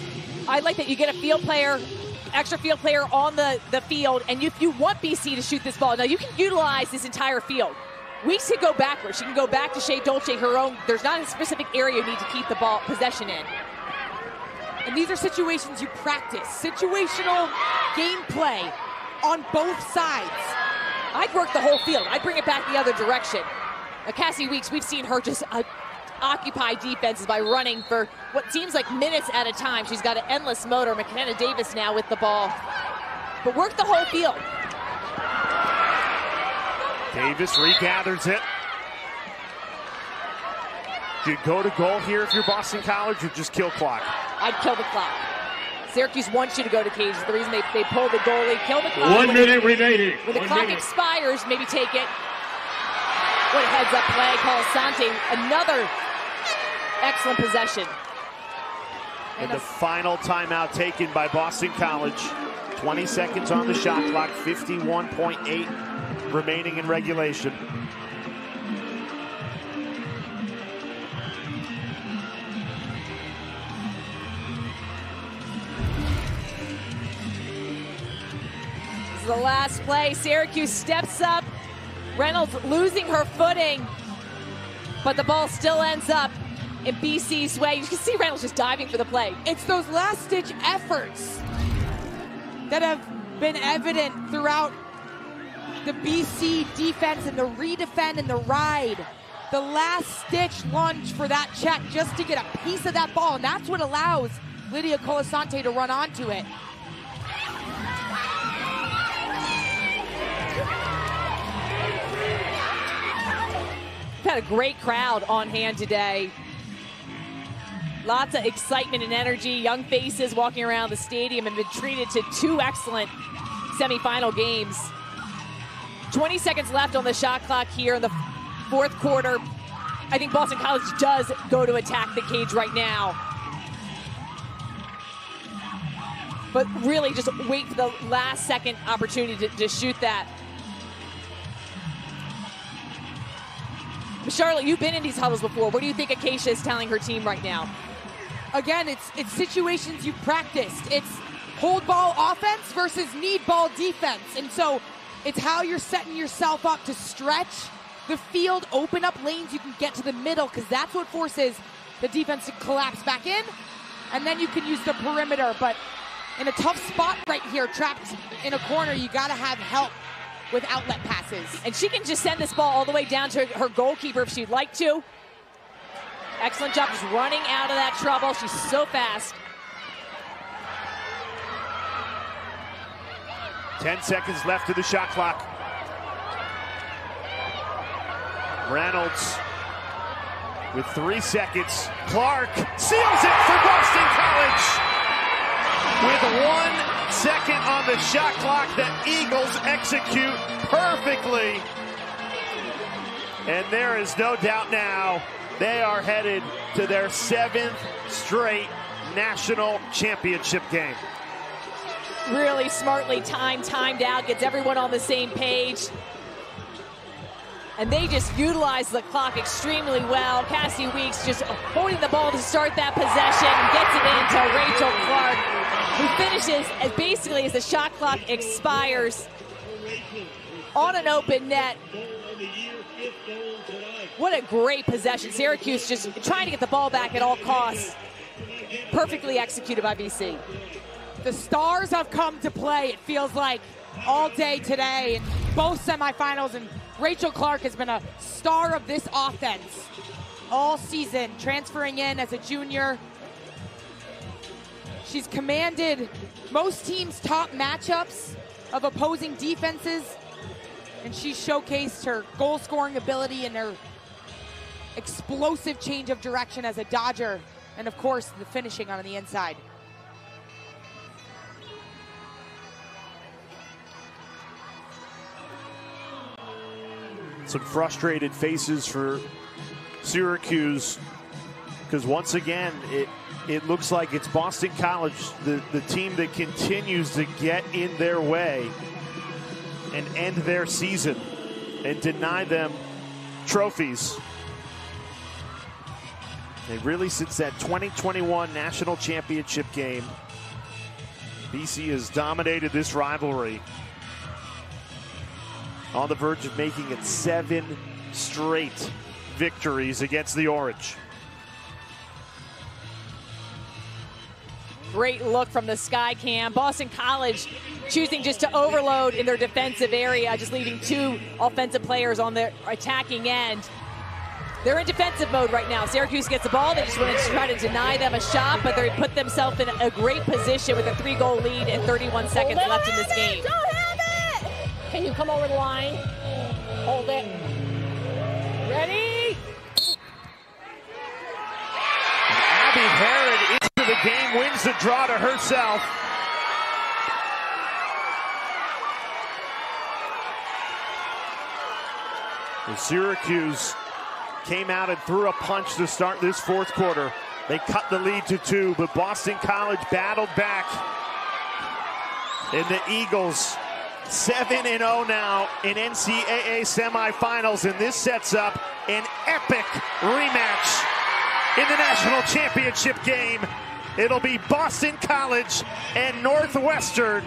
I like that you get a field player, extra field player on the field, and if you want BC to shoot this ball, now you can utilize this entire field. Weeks can go backwards. She can go back to Shea Dolce, her own. There's not a specific area you need to keep the ball possession in. And these are situations you practice. Situational gameplay on both sides. I'd work the whole field. I'd bring it back the other direction. Cassie Weeks, we've seen her just occupy defenses by running for what seems like minutes at a time. She's got an endless motor. McKenna Davis now with the ball. But work the whole field. Davis regathers it. Do you go to goal here if you're Boston College, or just kill clock? I'd kill the clock. Syracuse wants you to go to cage. The reason they pull the goalie, kill the clock. 1 minute remaining. When the clock expires, maybe take it. What a heads-up play. Colasante, another excellent possession. And the final timeout taken by Boston College. 20 seconds on the shot clock, 51.8 remaining in regulation. This is the last play. Syracuse steps up. Reynolds losing her footing, but the ball still ends up in BC's way. You can see Reynolds just diving for the play. It's those last-ditch efforts that have been evident throughout the BC defense and the redefend and the ride. The last-ditch lunge for that check just to get a piece of that ball, and that's what allows Lydia Colasante to run onto it. We've had a great crowd on hand today. Lots of excitement and energy. Young faces walking around the stadium and been treated to 2 excellent semifinal games. 20 seconds left on the shot clock here in the 4th quarter. I think Boston College does go to attack the cage right now. But really just wait for the last second opportunity to shoot that. Charlotte, you've been in these huddles before. What do you think Acacia is telling her team right now? Again, it's situations you've practiced. It's hold ball offense versus need ball defense. And so it's how you're setting yourself up to stretch the field, open up lanes you can get to the middle, because that's what forces the defense to collapse back in. And then you can use the perimeter. But in a tough spot right here, trapped in a corner, you got to have help with outlet passes. And she can just send this ball all the way down to her goalkeeper if she'd like to. Excellent job just running out of that trouble. She's so fast. 10 seconds left to the shot clock. Reynolds with 3 seconds. Clark seals it for Boston College. With 1 second on the shot clock, the Eagles execute perfectly. And there is no doubt now they are headed to their 7th straight national championship game. Really smartly timed out, gets everyone on the same page. And they just utilize the clock extremely well. Cassie Weeks just holding the ball to start that possession and gets it into Rachel Clark, who finishes as basically as the shot clock expires on an open net. What a great possession. Syracuse just trying to get the ball back at all costs. Perfectly executed by BC. The stars have come to play, it feels like, all day today in both semifinals, and Rachel Clark has been a star of this offense all season, transferring in as a junior. She's commanded most teams' top matchups of opposing defenses, and she showcased her goal-scoring ability and her explosive change of direction as a Dodger, and of course the finishing on the inside. Some frustrated faces for Syracuse, because once again it looks like it's Boston College, the team that continues to get in their way and end their season and deny them trophies. They really, since that 2021 national championship game, BC has dominated this rivalry, on the verge of making it 7 straight victories against the Orange. Great look from the sky cam. Boston College choosing just to overload in their defensive area, just leaving 2 offensive players on their attacking end. They're in defensive mode right now. Syracuse gets the ball. They just want to try to deny them a shot, but they put themselves in a great position with a 3-goal lead and 31 seconds left in this game. Can you come over the line? Hold it. Ready? Abby Herod into the game, wins the draw to herself. And Syracuse came out and threw a punch to start this 4th quarter. They cut the lead to 2, but Boston College battled back. And the Eagles 7-0 now in NCAA semifinals, and this sets up an epic rematch in the national championship game. It'll be Boston College and Northwestern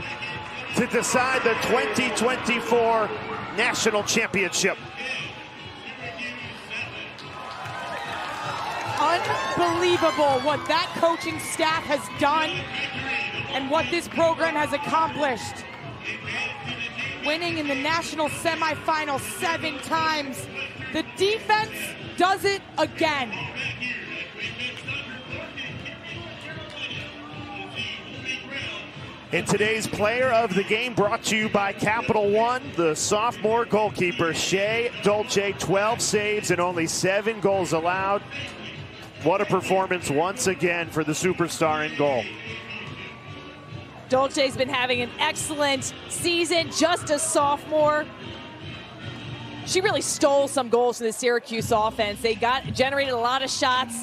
to decide the 2024 national championship. Unbelievable what that coaching staff has done and what this program has accomplished. Winning in the national semifinal 7 times. The defense does it again. And today's player of the game brought to you by Capital One, the sophomore goalkeeper, Shea Dolce, 12 saves and only 7 goals allowed. What a performance once again for the superstar in goal. Dolce's been having an excellent season, just a sophomore. She really stole some goals from the Syracuse offense. They generated a lot of shots.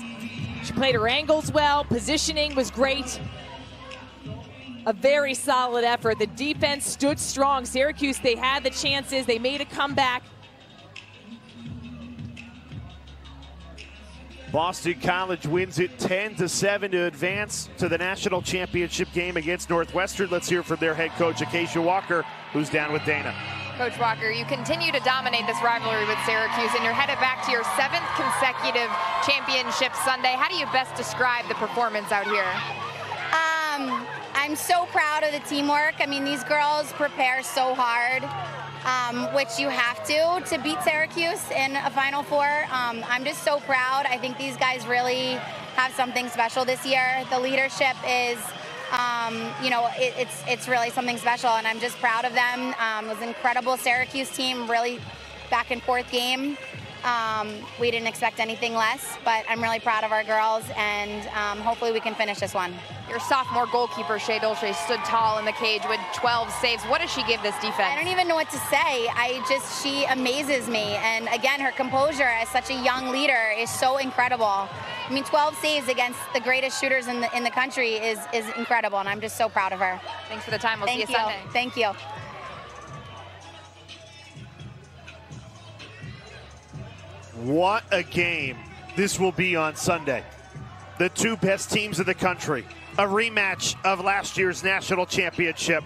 She played her angles well. Positioning was great. A very solid effort. The defense stood strong. Syracuse, they had the chances. They made a comeback. Boston College wins it 10-7 to advance to the national championship game against Northwestern. Let's hear from their head coach, Acacia Walker, who's down with Dana. Coach Walker, you continue to dominate this rivalry with Syracuse, and you're headed back to your 7th consecutive championship Sunday. How do you best describe the performance out here? I'm so proud of the teamwork. I mean, these girls prepare so hard, which you have to beat Syracuse in a Final Four. I'm just so proud. I think these guys really have something special this year. The leadership is, it's really something special, and I'm just proud of them. It was an incredible Syracuse team, really back and forth game. We didn't expect anything less, but I'm really proud of our girls, and hopefully we can finish this one. Your sophomore goalkeeper, Shea Dolce, stood tall in the cage with 12 saves. What does she give this defense? I don't even know what to say. She amazes me. And again, her composure as such a young leader is so incredible. I mean, 12 saves against the greatest shooters in the country is incredible, and I'm just so proud of her. Thanks for the time. We'll see you Sunday. Thank you. What a game this will be on Sunday. The two best teams in the country. A rematch of last year's national championship.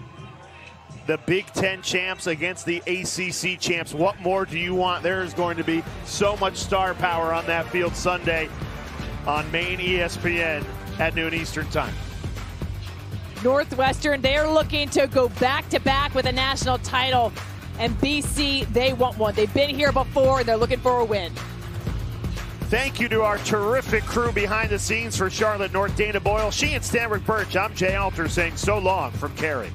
The Big Ten champs against the ACC champs. What more do you want? There is going to be so much star power on that field Sunday on main ESPN at noon Eastern time. Northwestern, they're looking to go back-to-back with a national title. And BC, they want one. They've been here before, and they're looking for a win. Thank you to our terrific crew behind the scenes for Charlotte North, Dana Boyle, she and Stanwick Birch. I'm Jay Alter saying so long from Cary.